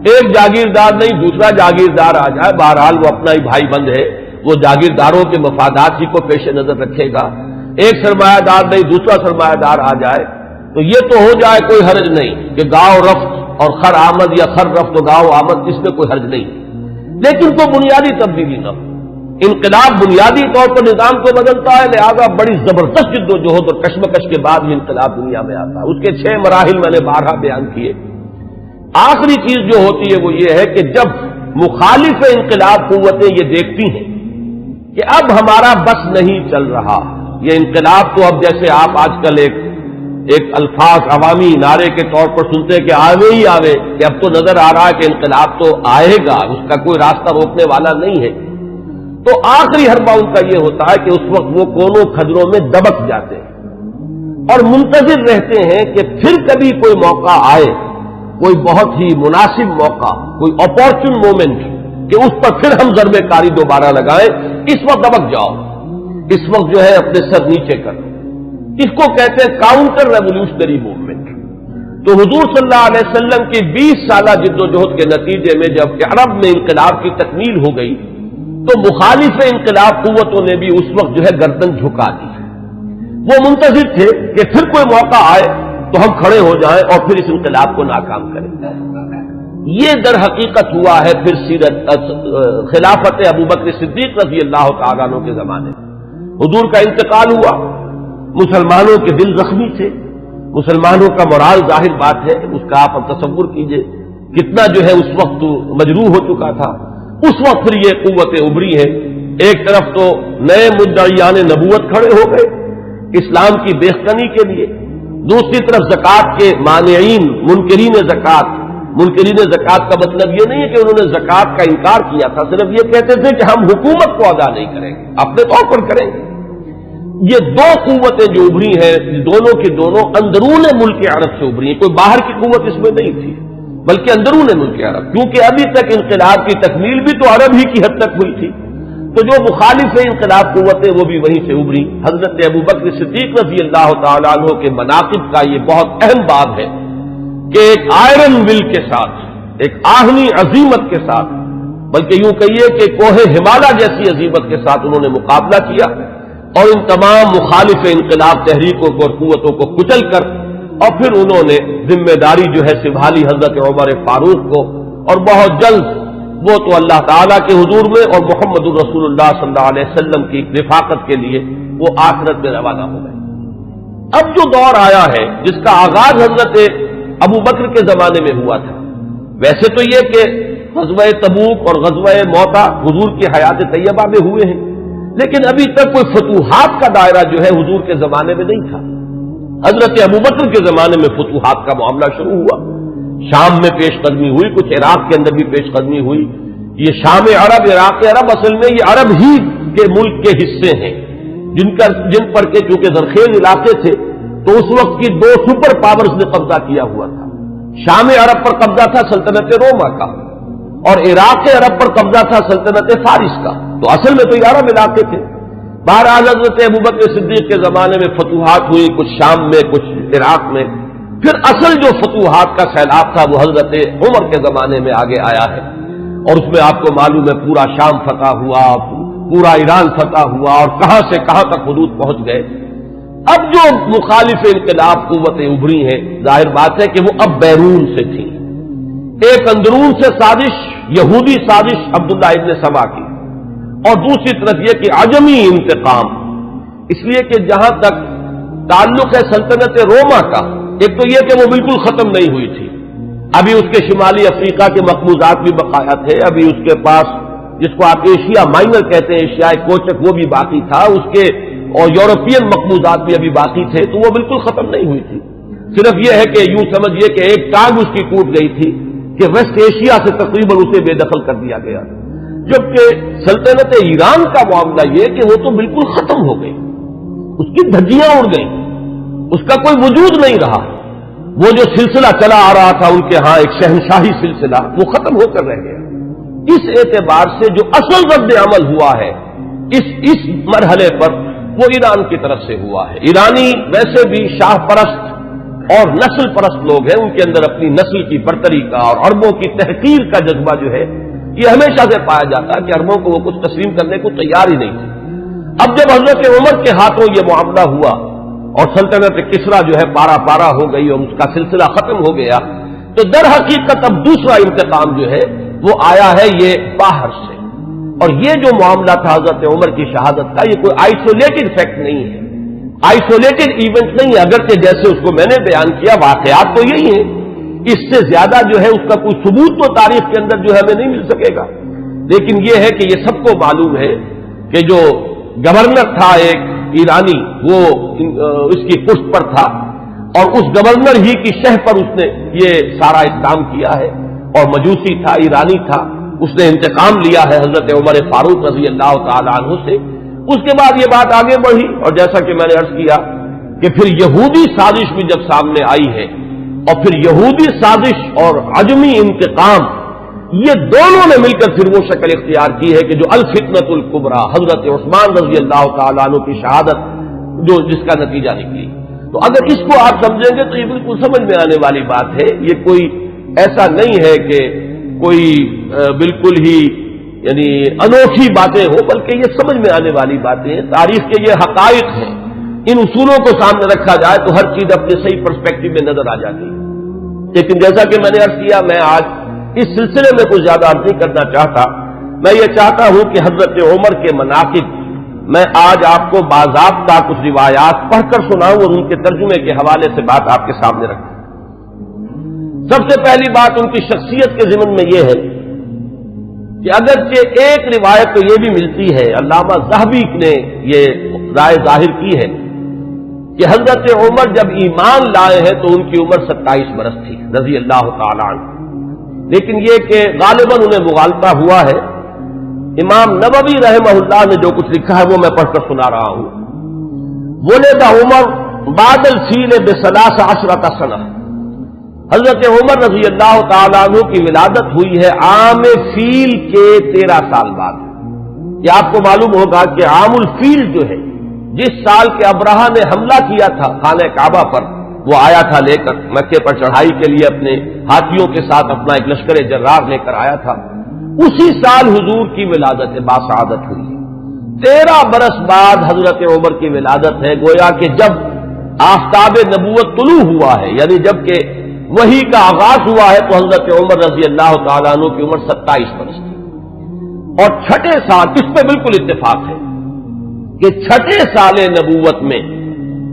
ایک جاگیردار نہیں دوسرا جاگیردار آ جائے، بہرحال وہ اپنا ہی بھائی بند ہے، وہ جاگیرداروں کے مفادات ہی کو پیش نظر رکھے گا۔ ایک سرمایہ دار نہیں دوسرا سرمایہ دار آ جائے تو یہ تو ہو جائے کوئی حرج نہیں کہ گاؤں رفت اور خر آمد یا خر رفت و گاؤں آمد، اس میں کوئی حرج نہیں، لیکن کوئی بنیادی تبدیلی نہ ہو۔ انقلاب بنیادی طور پر نظام کو بدلتا ہے، لہذا بڑی زبردست جد و جہد اور کشمکش کے بعد یہ انقلاب دنیا میں آتا ہے۔ اس کے 6 مراحل میں نے بارہا بیان کیے۔ آخری چیز جو ہوتی ہے وہ یہ ہے کہ جب مخالف انقلاب قوتیں یہ دیکھتی ہیں کہ اب ہمارا بس نہیں چل رہا، یہ انقلاب تو اب جیسے آپ آج کل ایک الفاظ عوامی نعرے کے طور پر سنتے کہ آوے ہی آوے، کہ اب تو نظر آ رہا ہے کہ انقلاب تو آئے گا، اس کا کوئی راستہ روکنے والا نہیں ہے، تو آخری حربہ ان کا یہ ہوتا ہے کہ اس وقت وہ کونوں کھجروں میں دبک جاتے ہیں اور منتظر رہتے ہیں کہ پھر کبھی کوئی موقع آئے، کوئی بہت ہی مناسب موقع، کوئی اپارچن مومنٹ کہ اس پر پھر ہم ضربے کاری دوبارہ لگائیں۔ اس وقت دبک جاؤ، اس وقت جو ہے اپنے سر نیچے کرو، اس کو کہتے ہیں کاؤنٹر ریولیوشنری موومنٹ۔ تو حضور صلی اللہ علیہ وسلم کی 20 سالہ جد و جہد کے نتیجے میں جب عرب میں انقلاب کی تکمیل ہو گئی تو مخالف انقلاب قوتوں نے بھی اس وقت جو ہے گردن جھکا دی۔ وہ منتظر تھے کہ پھر کوئی موقع آئے تو ہم کھڑے ہو جائیں اور پھر اس انقلاب کو ناکام کریں۔ یہ در حقیقت ہوا ہے پھر سیرت خلافت ابوبکر صدیق رضی اللہ تعالیٰ عنہ کے زمانے میں۔ حضور کا انتقال ہوا، مسلمانوں کے دل زخمی تھے، مسلمانوں کا مورال ظاہر بات ہے، اس کا آپ تصور کیجئے کتنا جو ہے اس وقت مجروح ہو چکا تھا۔ اس وقت پھر یہ قوتیں ابری ہیں، ایک طرف تو نئے مدعیان نبوت کھڑے ہو گئے اسلام کی بیخنی کے لیے، دوسری طرف زکوٰۃ کے مانعین منکرین زکوٰۃ۔ منکرین زکوٰۃ کا مطلب یہ نہیں ہے کہ انہوں نے زکوٰۃ کا انکار کیا تھا، صرف یہ کہتے تھے کہ ہم حکومت کو ادا نہیں کریں گے، اپنے طور پر کریں گے۔ یہ دو قوتیں جو ابری ہیں دونوں کی دونوں اندرون ملک عرب سے ابری ہیں، کوئی باہر کی قوت اس میں نہیں تھی بلکہ اندرون ملک عرب، کیونکہ ابھی تک انقلاب کی تکمیل بھی تو عرب ہی کی حد تک ہوئی تھی، تو جو مخالف انقلاب قوتیں وہ بھی وہیں سے ابری۔ حضرت ابوبکر صدیق رضی اللہ تعالیٰ عنہ کے مناقب کا یہ بہت اہم باب ہے کہ ایک آئرن ول کے ساتھ، ایک آہنی عظیمت کے ساتھ، بلکہ یوں کہیے کہ کوہ ہمالیہ جیسی عظیمت کے ساتھ انہوں نے مقابلہ کیا اور ان تمام مخالف انقلاب تحریکوں کو اور قوتوں کو کچل کر، اور پھر انہوں نے ذمہ داری جو ہے سنبھالی حضرت عمر فاروق کو، اور بہت جلد وہ تو اللہ تعالیٰ کے حضور میں اور محمد الرسول اللہ صلی اللہ علیہ وسلم کی رفاقت کے لیے وہ آخرت میں روانہ ہو گئے۔ اب جو دور آیا ہے جس کا آغاز حضرت ابو بکر کے زمانے میں ہوا تھا، ویسے تو یہ کہ غزوہ تبوک اور غزوہ موتا حضور کی حیات طیبہ میں ہوئے ہیں، لیکن ابھی تک کوئی فتوحات کا دائرہ جو ہے حضور کے زمانے میں نہیں تھا۔ حضرت ابو بکر کے زمانے میں فتوحات کا معاملہ شروع ہوا، شام میں پیش قدمی ہوئی، کچھ عراق کے اندر بھی پیش قدمی ہوئی۔ یہ شام عرب، عراق عرب، اصل میں یہ عرب ہی کے ملک کے حصے ہیں جن پر کے چونکہ زرخیز علاقے تھے تو اس وقت کی دو سپر پاورز نے قبضہ کیا ہوا تھا۔ شام عرب پر قبضہ تھا سلطنت روما کا، اور عراق عرب پر قبضہ تھا سلطنت فارس کا، تو اصل میں تو یہ عرب علاقے تھے۔ بہرحال حضرت ابوبکر صدیق کے زمانے میں فتوحات ہوئی، کچھ شام میں کچھ عراق میں۔ پھر اصل جو فتوحات کا سیلاب تھا وہ حضرت عمر کے زمانے میں آگے آیا ہے، اور اس میں آپ کو معلوم ہے پورا شام فتح ہوا، پورا ایران فتح ہوا، اور کہاں سے کہاں تک حدود پہنچ گئے۔ اب جو مخالف انقلاب قوتیں ابھری ہیں، ظاہر بات ہے کہ وہ اب بیرون سے تھیں۔ ایک اندرون سے سازش، یہودی سازش عبداللہ ابن سبا کی، اور دوسری طرف یہ کہ عجمی انتقام، اس لیے کہ جہاں تک تعلق ہے سلطنت روما کا، ایک تو یہ کہ وہ بالکل ختم نہیں ہوئی تھی، ابھی اس کے شمالی افریقہ کے مقبوضات بھی بقایا تھے، ابھی اس کے پاس جس کو آپ ایشیا مائنر کہتے ہیں، ایشیائے کوچک، وہ بھی باقی تھا، اس کے اور یورپین مقبوضات بھی ابھی باقی تھے، تو وہ بالکل ختم نہیں ہوئی تھی۔ صرف یہ ہے کہ یوں سمجھیے کہ ایک ٹانگ اس کی ٹوٹ گئی تھی کہ ویسٹ ایشیا سے تقریباً اسے بے دخل کر دیا گیا، جبکہ سلطنت ایران کا معاملہ یہ کہ وہ تو بالکل ختم ہو گئی، اس کی دھجیاں اڑ گئیں، اس کا کوئی وجود نہیں رہا۔ وہ جو سلسلہ چلا آ رہا تھا ان کے ہاں ایک شہنشاہی سلسلہ، وہ ختم ہو کر رہ گیا۔ اس اعتبار سے جو اصل رد عمل ہوا ہے اس مرحلے پر وہ ایران کی طرف سے ہوا ہے۔ ایرانی ویسے بھی شاہ پرست اور نسل پرست لوگ ہیں، ان کے اندر اپنی نسل کی برتری کا اور عربوں کی تحقیر کا جذبہ جو ہے یہ ہمیشہ سے پایا جاتا ہے کہ عربوں کو وہ کچھ تسلیم کرنے کو تیار ہی نہیں تھے۔ اب جب حضرت عمر کے ہاتھوں یہ معاملہ ہوا اور سلطنت کسریٰ جو ہے پارا پارا ہو گئی اور اس کا سلسلہ ختم ہو گیا، تو در حقیقت اب دوسرا انتقام جو ہے وہ آیا ہے یہ باہر سے۔ اور یہ جو معاملہ تھا حضرت عمر کی شہادت کا، یہ کوئی آئسولیٹڈ فیکٹ نہیں ہے، آئسولیٹڈ ایونٹ نہیں ہے، اگرچہ جیسے اس کو میں نے بیان کیا واقعات تو یہی ہیں، اس سے زیادہ جو ہے اس کا کوئی ثبوت تو تاریخ کے اندر جو ہے ہمیں نہیں مل سکے گا، لیکن یہ ہے کہ یہ سب کو معلوم ہے کہ جو گورنر تھا ایک ایرانی، وہ اس کی پشت پر تھا، اور اس گورنر ہی کی شہ پر اس نے یہ سارا اقدام کیا ہے، اور مجوسی تھا، ایرانی تھا، اس نے انتقام لیا ہے حضرت عمر فاروق رضی اللہ تعالی عنہ سے۔ اس کے بعد یہ بات آگے بڑھی، اور جیسا کہ میں نے عرض کیا کہ پھر یہودی سازش بھی جب سامنے آئی ہے، اور پھر یہودی سازش اور عجمی انتقام، یہ دونوں نے مل کر پھر وہ شکل اختیار کی ہے کہ جو الفتنۃ الکبریٰ، حضرت عثمان رضی اللہ تعالی عنہ کی شہادت جو جس کا نتیجہ نکلی۔ تو اگر اس کو آپ سمجھیں گے تو یہ بالکل سمجھ میں آنے والی بات ہے، یہ کوئی ایسا نہیں ہے کہ کوئی بالکل ہی یعنی انوکھی باتیں ہوں، بلکہ یہ سمجھ میں آنے والی باتیں ہیں، تاریخ کے یہ حقائق ہیں، ان اصولوں کو سامنے رکھا جائے تو ہر چیز اپنے صحیح پرسپیکٹو میں نظر آ جاتی ہے۔ لیکن جیسا کہ میں نے عرض کیا، میں آج اس سلسلے میں کچھ زیادہ عرض نہیں کرنا چاہتا، میں یہ چاہتا ہوں کہ حضرت عمر کے مناقب میں آج آپ کو باضابطہ کچھ روایات پڑھ کر سناؤں اور ان کے ترجمے کے حوالے سے بات آپ کے سامنے رکھوں۔ سب سے پہلی بات ان کی شخصیت کے ضمن میں یہ ہے کہ اگرچہ ایک روایت تو یہ بھی ملتی ہے، علامہ ذہبی نے یہ رائے ظاہر کی ہے کہ حضرت عمر جب ایمان لائے ہیں تو ان کی عمر 27 برس تھی رضی اللہ تعالی عنہ، لیکن یہ کہ غالباً انہیں مغالطہ ہوا ہے۔ امام نووی رحمہ اللہ نے جو کچھ لکھا ہے وہ میں پڑھ کر سنا رہا ہوں۔ ولد عمر بعد الفیل ب13 سنہ، حضرت عمر رضی اللہ تعالیٰ عنہ کی ولادت ہوئی ہے عام فیل کے 13 سال بعد۔ یہ آپ کو معلوم ہوگا کہ عام الفیل جو ہے، جس سال کے ابرہہ نے حملہ کیا تھا خانہ کعبہ پر، وہ آیا تھا لے کر مکے پر چڑھائی کے لیے، اپنے ہاتھیوں کے ساتھ اپنا ایک لشکر جرار لے کر آیا تھا، اسی سال حضور کی ولادت باسعادت ہوئی۔ 13 برس بعد حضرت عمر کی ولادت ہے، گویا کہ جب آفتاب نبوت طلوع ہوا ہے، یعنی جب کہ وحی کا آغاز ہوا ہے، تو حضرت عمر رضی اللہ تعالیٰ عنہ کی عمر 27 برس تھی۔ اور چھٹے سال، اس پہ بالکل اتفاق ہے کہ چھٹے سال نبوت میں،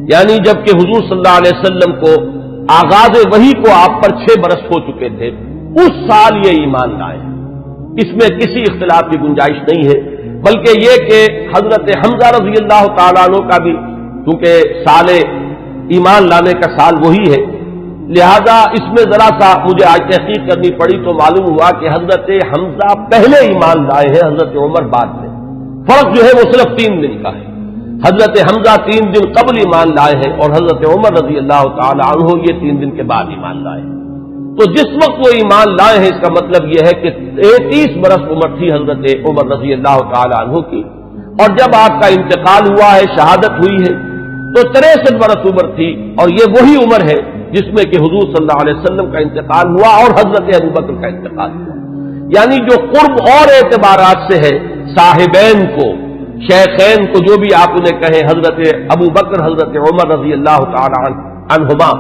یعنی جبکہ حضور صلی اللہ علیہ وسلم کو آغاز وحی کو آپ پر 6 برس ہو چکے تھے، اس سال یہ ایمان لائے، اس میں کسی اختلاف کی گنجائش نہیں ہے، بلکہ یہ کہ حضرت حمزہ رضی اللہ تعالیٰ عنہ کا بھی کیونکہ سال ایمان لانے کا سال وہی ہے، لہذا اس میں ذرا سا مجھے آج تحقیق کرنی پڑی تو معلوم ہوا کہ حضرت حمزہ پہلے ایمان لائے ہیں، حضرت عمر بعد میں۔ فرق جو ہے وہ صرف 3 دن کا ہے، حضرت حمزہ 3 دن قبل ایمان لائے ہیں اور حضرت عمر رضی اللہ تعالی عنہ یہ 3 دن کے بعد ایمان لائے ہیں۔ تو جس وقت وہ ایمان لائے ہیں اس کا مطلب یہ ہے کہ 33 برس عمر تھی حضرت عمر رضی اللہ تعالی عنہ کی، اور جب آپ کا انتقال ہوا ہے، شہادت ہوئی ہے، تو 63 برس عمر تھی، اور یہ وہی عمر ہے جس میں کہ حضور صلی اللہ علیہ وسلم کا انتقال ہوا اور حضرت ابوبکر کا انتقال ہوا۔ یعنی جو قرب اور اعتبارات سے ہے، صاحبین کو، شیخین کو، جو بھی آپ انہیں کہیں، حضرت ابوبکر حضرت عمر رضی اللہ تعالی عنہما،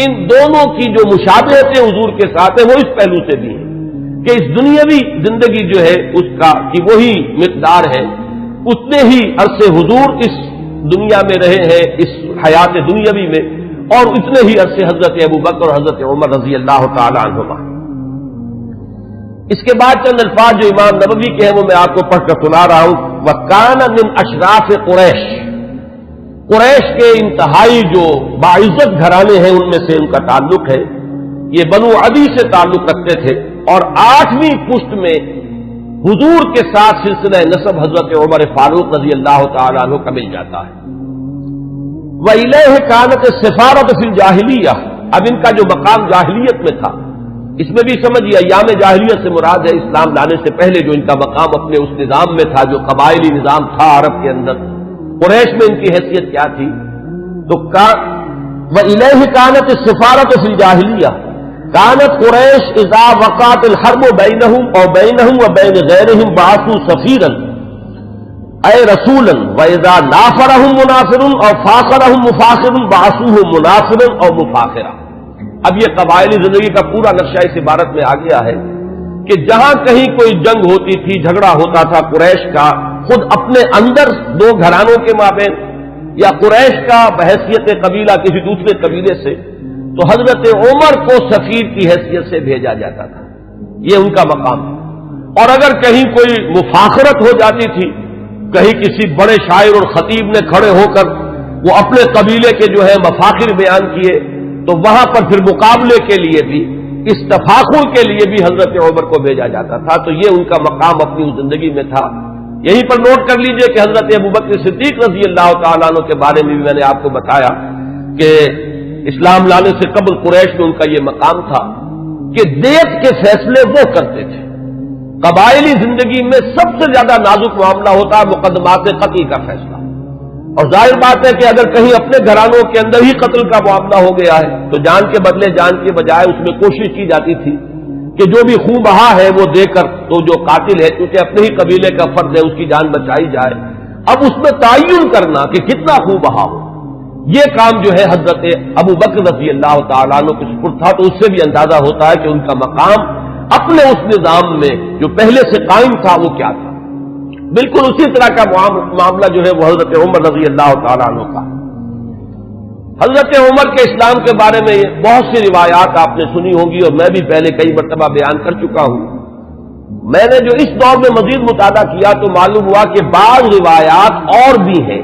ان دونوں کی جو مشابہتیں حضور کے ساتھ ہیں وہ اس پہلو سے بھی ہیں کہ اس دنیاوی زندگی جو ہے اس کا کی وہی مقدار ہے، اتنے ہی عرصے حضور اس دنیا میں رہے ہیں، اس حیات دنیاوی میں، اور اتنے ہی عرصے حضرت ابوبکر اور حضرت عمر رضی اللہ تعالی عنہما۔ اس کے بعد چند الفاظ جو امام نبوی کے ہیں وہ میں آپ کو پڑھ کر سنا رہا ہوں۔ وَكَانَ مِنْ أَشْرَافِ قُرَيْشٍ، قریش کے انتہائی جو باعزت گھرانے ہیں ان میں سے ان کا تعلق ہے، یہ بنو عدی سے تعلق رکھتے تھے، اور 8ویں پشت میں حضور کے ساتھ سلسلہ نسب حضرت عمر فاروق رضی اللہ تعالی عنہ کا مل جاتا ہے۔ وَإِلَيْهِ كَانَتِ السِّفَارَةُ فِي الْجَاهِلِيَّةِ، اب ان کا جو مقام جاہلیت میں تھا، اس میں بھی سمجھیے ایام جاہلیت سے مراد ہے اسلام لانے سے پہلے جو ان کا مقام اپنے اس نظام میں تھا جو قبائلی نظام تھا عرب کے اندر، قریش میں ان کی حیثیت کیا تھی؟ تو وَإِلَيْهِ كَانَتِ السِّفَارَةُ فِي الْجَاهِلِيَّةِ كَانَتْ قُرَيْشُ إِذَا وَقَعَتِ الْحَرْبُ بَيْنَهُمْ أَوْ بَيْنَهُمْ وَبَيْنَ غَيْرِهِمْ بَعَثُوا سَفِيرًا أَيْ رَسُولًا وَإِذَا نَافَرَهُمْ مُنَافِرٌ أَوْ فَاخَرَهُمْ مُفَاخِرٌ بَعَثُوهُ مُنَافِرًا أَوْ مُفَاخِرًا۔ اب یہ قبائلی زندگی کا پورا نقشہ اس عبارت میں آ گیا ہے کہ جہاں کہیں کوئی جنگ ہوتی تھی، جھگڑا ہوتا تھا قریش کا خود اپنے اندر 2 گھرانوں کے مابین، یا قریش کا بحیثیت قبیلہ کسی دوسرے قبیلے سے، تو حضرت عمر کو سفیر کی حیثیت سے بھیجا جاتا تھا، یہ ان کا مقام ہے۔ اور اگر کہیں کوئی مفاخرت ہو جاتی تھی، کہیں کسی بڑے شاعر اور خطیب نے کھڑے ہو کر وہ اپنے قبیلے کے جو ہے مفاخر بیان کیے، تو وہاں پر پھر مقابلے کے لیے بھی، اس تفاخر کے لیے بھی حضرت عمر کو بھیجا جاتا تھا۔ تو یہ ان کا مقام اپنی اس زندگی میں تھا۔ یہیں پر نوٹ کر لیجئے کہ حضرت ابوبکر صدیق رضی اللہ تعالیٰ عنہ کے بارے میں بھی میں نے آپ کو بتایا کہ اسلام لانے سے قبل قریش میں ان کا یہ مقام تھا کہ دیت کے فیصلے وہ کرتے تھے۔ قبائلی زندگی میں سب سے زیادہ نازک معاملہ ہوتا ہے مقدمات قتل کا فیصلہ، اور ظاہر بات ہے کہ اگر کہیں اپنے گھرانوں کے اندر ہی قتل کا معاملہ ہو گیا ہے تو جان کے بدلے جان کے بجائے اس میں کوشش کی جاتی تھی کہ جو بھی خون بہا ہے وہ دے کر تو جو قاتل ہے کیونکہ اپنے ہی قبیلے کا فرد ہے اس کی جان بچائی جائے۔ اب اس میں تعین کرنا کہ کتنا خون بہا ہو، یہ کام جو ہے حضرت ابوبکر رضی اللہ تعالیٰ عنہ کے سپرد تھا، تو اس سے بھی اندازہ ہوتا ہے کہ ان کا مقام اپنے اس نظام میں جو پہلے سے قائم تھا وہ کیا تھا۔ بالکل اسی طرح کا معاملہ جو ہے وہ حضرت عمر رضی اللہ تعالیٰ عنہ کا۔ حضرت عمر کے اسلام کے بارے میں بہت سی روایات آپ نے سنی ہوں گی، اور میں بھی پہلے کئی مرتبہ بیان کر چکا ہوں۔ میں نے جو اس دور میں مزید مطالعہ کیا تو معلوم ہوا کہ بعض روایات اور بھی ہیں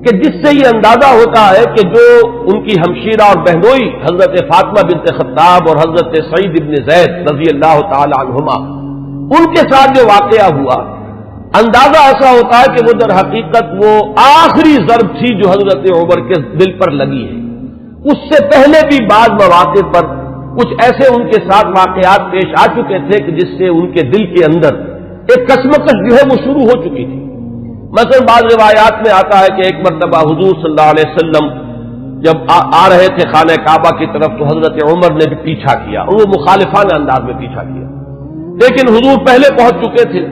کہ جس سے یہ اندازہ ہوتا ہے کہ جو ان کی ہمشیرہ اور بہنوئی حضرت فاطمہ بنت خطاب اور حضرت سعید ابن زید رضی اللہ تعالی عنہما، ان کے ساتھ جو واقعہ ہوا، اندازہ ایسا ہوتا ہے کہ وہ در حقیقت وہ آخری ضرب تھی جو حضرت عمر کے دل پر لگی ہے۔ اس سے پہلے بھی بعض مواقع پر کچھ ایسے ان کے ساتھ واقعات پیش آ چکے تھے کہ جس سے ان کے دل کے اندر ایک کشمکش جو ہے وہ شروع ہو چکی تھی۔ مثلا بعض روایات میں آتا ہے کہ ایک مرتبہ حضور صلی اللہ علیہ وسلم جب آ رہے تھے خانہ کعبہ کی طرف تو حضرت عمر نے بھی پیچھا کیا، اور وہ مخالفانہ انداز میں پیچھا کیا، لیکن حضور پہلے پہنچ چکے تھے،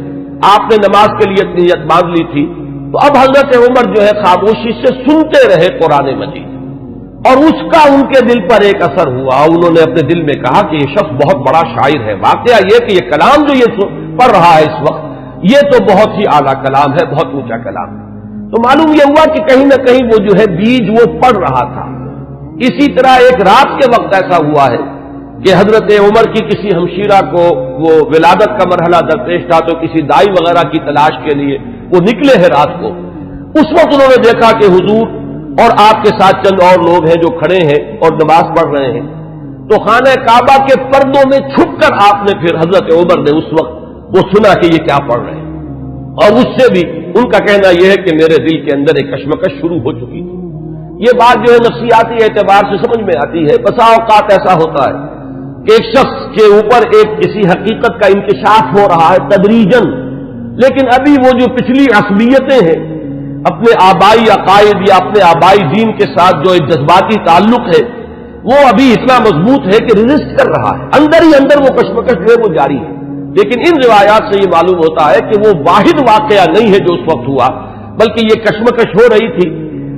آپ نے نماز کے لیے نیت باندھ لی تھی، تو اب حضرت عمر جو ہے خاموشی سے سنتے رہے قرآن مجید، اور اس کا ان کے دل پر ایک اثر ہوا۔ انہوں نے اپنے دل میں کہا کہ یہ شخص بہت بڑا شاعر ہے۔ واقعہ یہ کہ یہ کلام جو یہ پڑھ رہا ہے اس وقت یہ تو بہت ہی اعلیٰ کلام ہے، بہت اونچا کلام ہے۔ تو معلوم یہ ہوا کہ کہیں نہ کہیں وہ جو ہے بیج وہ پڑ رہا تھا۔ اسی طرح ایک رات کے وقت ایسا ہوا ہے کہ حضرت عمر کی کسی ہمشیرہ کو وہ ولادت کا مرحلہ درپیش تھا، تو کسی دائی وغیرہ کی تلاش کے لیے وہ نکلے ہیں رات کو۔ اس وقت انہوں نے دیکھا کہ حضور اور آپ کے ساتھ چند اور لوگ ہیں جو کھڑے ہیں اور نماز پڑھ رہے ہیں، تو خانہ کعبہ کے پردوں میں چھپ کر آپ نے پھر حضرت عمر نے اس وقت وہ سنا کہ یہ کیا پڑھ رہے ہیں، اور اس سے بھی ان کا کہنا یہ ہے کہ میرے دل کے اندر ایک کشمکش شروع ہو چکی تھی۔ یہ بات جو ہے نفسیاتی اعتبار سے سمجھ میں آتی ہے۔ بسا اوقات ایسا ہوتا ہے کہ ایک شخص کے اوپر ایک کسی حقیقت کا انکشاف ہو رہا ہے تدریجاً، لیکن ابھی وہ جو پچھلی عصبیتیں ہیں، اپنے آبائی عقائد یا اپنے آبائی دین کے ساتھ جو ایک جذباتی تعلق ہے، وہ ابھی اتنا مضبوط ہے کہ ریزسٹ کر رہا ہے، اندر ہی اندر وہ کشمکش جو ہے وہ جاری ہے۔ لیکن ان روایات سے یہ معلوم ہوتا ہے کہ وہ واحد واقعہ نہیں ہے جو اس وقت ہوا، بلکہ یہ کشمکش ہو رہی تھی۔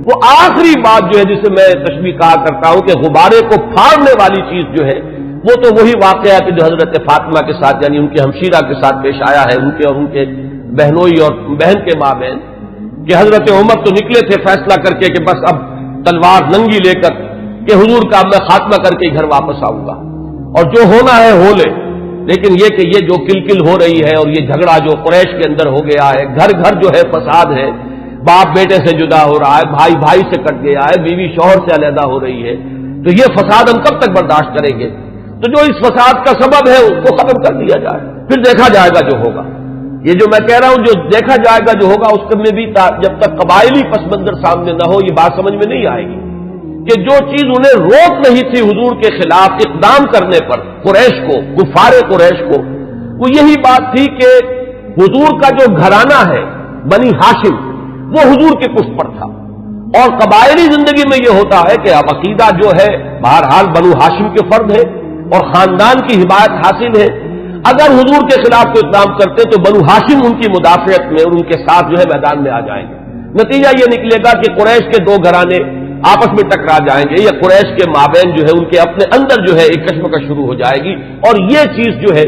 وہ آخری بات جو ہے جسے میں تشبیہ کہا کرتا ہوں کہ غبارے کو پھاڑنے والی چیز جو ہے وہ تو وہی واقعہ ہے کہ جو حضرت فاطمہ کے ساتھ یعنی ان کے ہمشیرہ کے ساتھ پیش آیا ہے، ان کے اور ان کے بہنوئی اور بہن کے مابین، کہ حضرت عمر تو نکلے تھے فیصلہ کر کے کہ بس اب تلوار ننگی لے کر کہ حضور کا میں خاتمہ کر کے گھر واپس آؤں گا اور جو ہونا ہے ہو لے، لیکن یہ کہ یہ جو کلکل ہو رہی ہے اور یہ جھگڑا جو قریش کے اندر ہو گیا ہے، گھر گھر جو ہے فساد ہے، باپ بیٹے سے جدا ہو رہا ہے، بھائی بھائی سے کٹ گیا ہے، بیوی شوہر سے علیحدہ ہو رہی ہے، تو یہ فساد ہم کب تک برداشت کریں گے؟ تو جو اس فساد کا سبب ہے اس کو ختم کر دیا جائے، پھر دیکھا جائے گا جو ہوگا۔ یہ جو میں کہہ رہا ہوں جو دیکھا جائے گا جو ہوگا، اس میں بھی جب تک قبائلی پس منظر سامنے نہ ہو یہ بات سمجھ میں نہیں آئے گی کہ جو چیز انہیں روک نہیں تھی حضور کے خلاف اقدام کرنے پر قریش کو، کفار قریش کو، وہ یہی بات تھی کہ حضور کا جو گھرانہ ہے بنی ہاشم وہ حضور کے پشت پر تھا، اور قبائلی زندگی میں یہ ہوتا ہے کہ اب عقیدہ جو ہے بہرحال بنو ہاشم کے فرد ہے اور خاندان کی حمایت حاصل ہے۔ اگر حضور کے خلاف کوئی اقدام کرتے تو بنو ہاشم ان کی مدافعت میں اور ان کے ساتھ جو ہے میدان میں آ جائیں گے۔ نتیجہ یہ نکلے گا کہ قریش کے دو گھرانے آپس میں ٹکرا جائیں گے، یا قریش کے مابین جو ہے ان کے اپنے اندر جو ہے ایک کشمکش شروع ہو جائے گی، اور یہ چیز جو ہے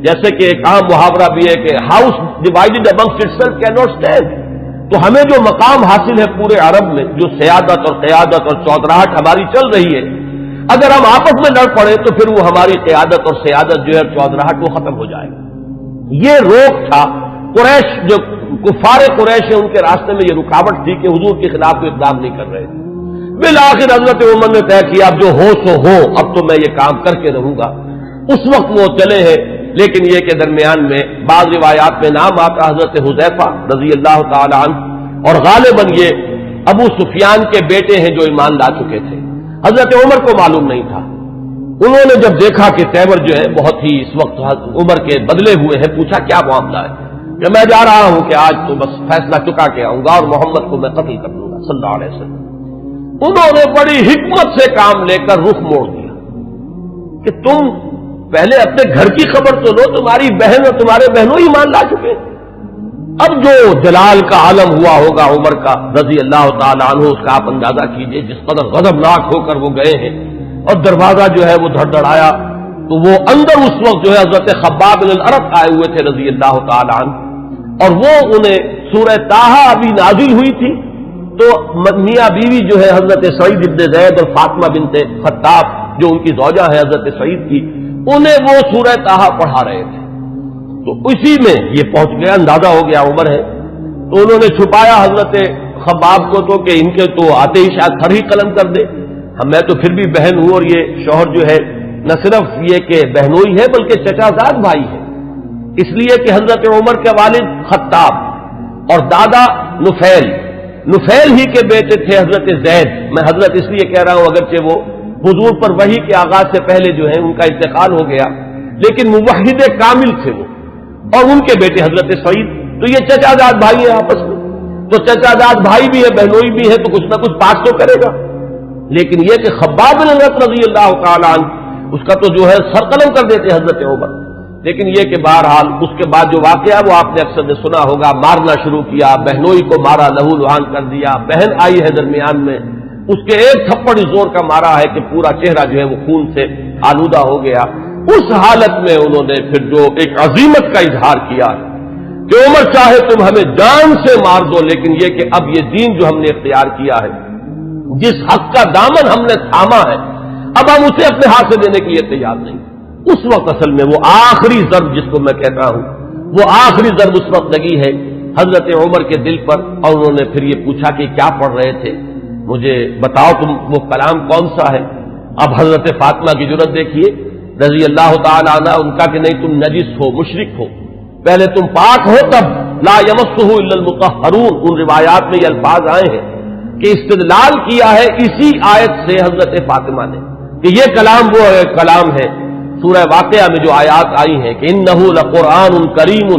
جیسے کہ ایک عام محاورہ بھی ہے کہ house divided amongst itself can not stand. تو ہمیں جو مقام حاصل ہے پورے عرب میں، جو سیادت اور قیادت اور چودراہٹ ہماری چل رہی ہے، اگر ہم آپس میں لڑ پڑے تو پھر وہ ہماری قیادت اور سیادت جو ہے چودراہٹ وہ ختم ہو جائے گی۔ یہ روک تھا قریش، جو کفار قریش ہے ان کے راستے میں یہ رکاوٹ تھی کہ حضور کے خلاف کوئی اقدام نہیں کر رہے تھے۔ بالآخر حضرت عمر نے طے کیا اب جو ہو سو ہو، اب تو میں یہ کام کر کے رہوں گا۔ اس وقت وہ چلے ہیں، لیکن یہ کہ درمیان میں بعض روایات میں نام آتا حضرت حذیفہ رضی اللہ تعالی عنہ، اور غالباً یہ ابو سفیان کے بیٹے ہیں جو ایمان لا چکے تھے۔ حضرت عمر کو معلوم نہیں تھا۔ انہوں نے جب دیکھا کہ تیور جو ہے بہت ہی اس وقت عمر کے بدلے ہوئے ہیں، پوچھا کیا معاملہ ہے؟ کہ میں جا رہا ہوں کہ آج تو بس فیصلہ چکا کے آؤں گا اور محمد کو میں قتل کر دوں گا صلی اللہ علیہ وسلم۔ انہوں نے بڑی حکمت سے کام لے کر رخ موڑ دیا کہ تم پہلے اپنے گھر کی خبر تو لو، تمہاری بہن اور تمہارے بہنوں ایمان لا چکے۔ اب جو جلال کا عالم ہوا ہوگا عمر کا رضی اللہ تعالی عنہ، اس کا آپ اندازہ کیجئے، جس قدر غضبناک ہو کر وہ گئے ہیں اور دروازہ جو ہے وہ دھڑدھڑایا تو وہ اندر اس وقت جو ہے حضرت خباب بن الارت آئے ہوئے تھے رضی اللہ تعالی عنہ، اور وہ انہیں سورہ طٰہٰ ابھی نازل ہوئی تھی، تو میاں بیوی جو ہے حضرت سعید ابن زید اور فاطمہ بنت خطاب جو ان کی زوجہ ہے حضرت سعید کی، انہیں وہ سورہ طٰہٰ پڑھا رہے تھے۔ تو اسی میں یہ پہنچ گیا، اندازہ ہو گیا عمر ہے، تو انہوں نے چھپایا حضرت خباب کو تو کہ ان کے تو آتے ہی شاید سر ہی قلم کر دے، میں تو پھر بھی بہن ہوں، اور یہ شوہر جو ہے نہ صرف یہ کہ بہنوئی ہے بلکہ چچا زاد بھائی ہے، اس لیے کہ حضرت عمر کے والد خطاب اور دادا نفیل ہی کے بیٹے تھے حضرت زید۔ میں حضرت اس لیے کہہ رہا ہوں اگرچہ وہ حضور پر وحی کے آغاز سے پہلے جو ہے ان کا انتقال ہو گیا، لیکن موحد کامل تھے وہ، اور ان کے بیٹے حضرت سعید، تو یہ چچا زاد بھائی ہیں آپس میں، تو چچا زاد بھائی بھی ہے بہنوئی بھی ہے، تو کچھ نہ کچھ پاس تو کرے گا۔ لیکن یہ کہ خباب بن الارت رضی اللہ تعالی عنہ اس کا تو جو ہے سر قلم کر دیتے حضرت عمر، لیکن یہ کہ بہرحال اس کے بعد جو واقعہ وہ آپ نے اکثر نے سنا ہوگا، مارنا شروع کیا، بہنوئی کو مارا، لہو لہان کر دیا، بہن آئی ہے درمیان میں، اس کے ایک تھپڑ زور کا مارا ہے کہ پورا چہرہ جو ہے وہ خون سے آلودہ ہو گیا۔ اس حالت میں انہوں نے پھر جو ایک عزیمت کا اظہار کیا، کہ عمر چاہے تم ہمیں جان سے مار دو، لیکن یہ کہ اب یہ دین جو ہم نے اختیار کیا ہے، جس حق کا دامن ہم نے تھاما ہے، اب ہم اسے اپنے ہاتھ سے دینے کے لیے تیار نہیں۔ اس وقت اصل میں وہ آخری ضرب جس کو میں کہتا ہوں، وہ آخری ضرب اس وقت لگی ہے حضرت عمر کے دل پر، اور انہوں نے پھر یہ پوچھا کہ کیا پڑھ رہے تھے، مجھے بتاؤ تم وہ کلام کون سا ہے۔ اب حضرت فاطمہ کی جرأت دیکھیے رضی اللہ تعالی عنہ، ان کا کہ نہیں تم نجس ہو، مشرک ہو، پہلے تم پاک ہو تب لا یمسہ الا المطہرون۔ ان روایات میں یہ الفاظ آئے ہیں کہ استدلال کیا ہے اسی آیت سے حضرت فاطمہ نے کہ یہ کلام وہ کلام ہے سورہ واقعہ میں جو آیات آئی ہیں کہ انہ لقرآن کریم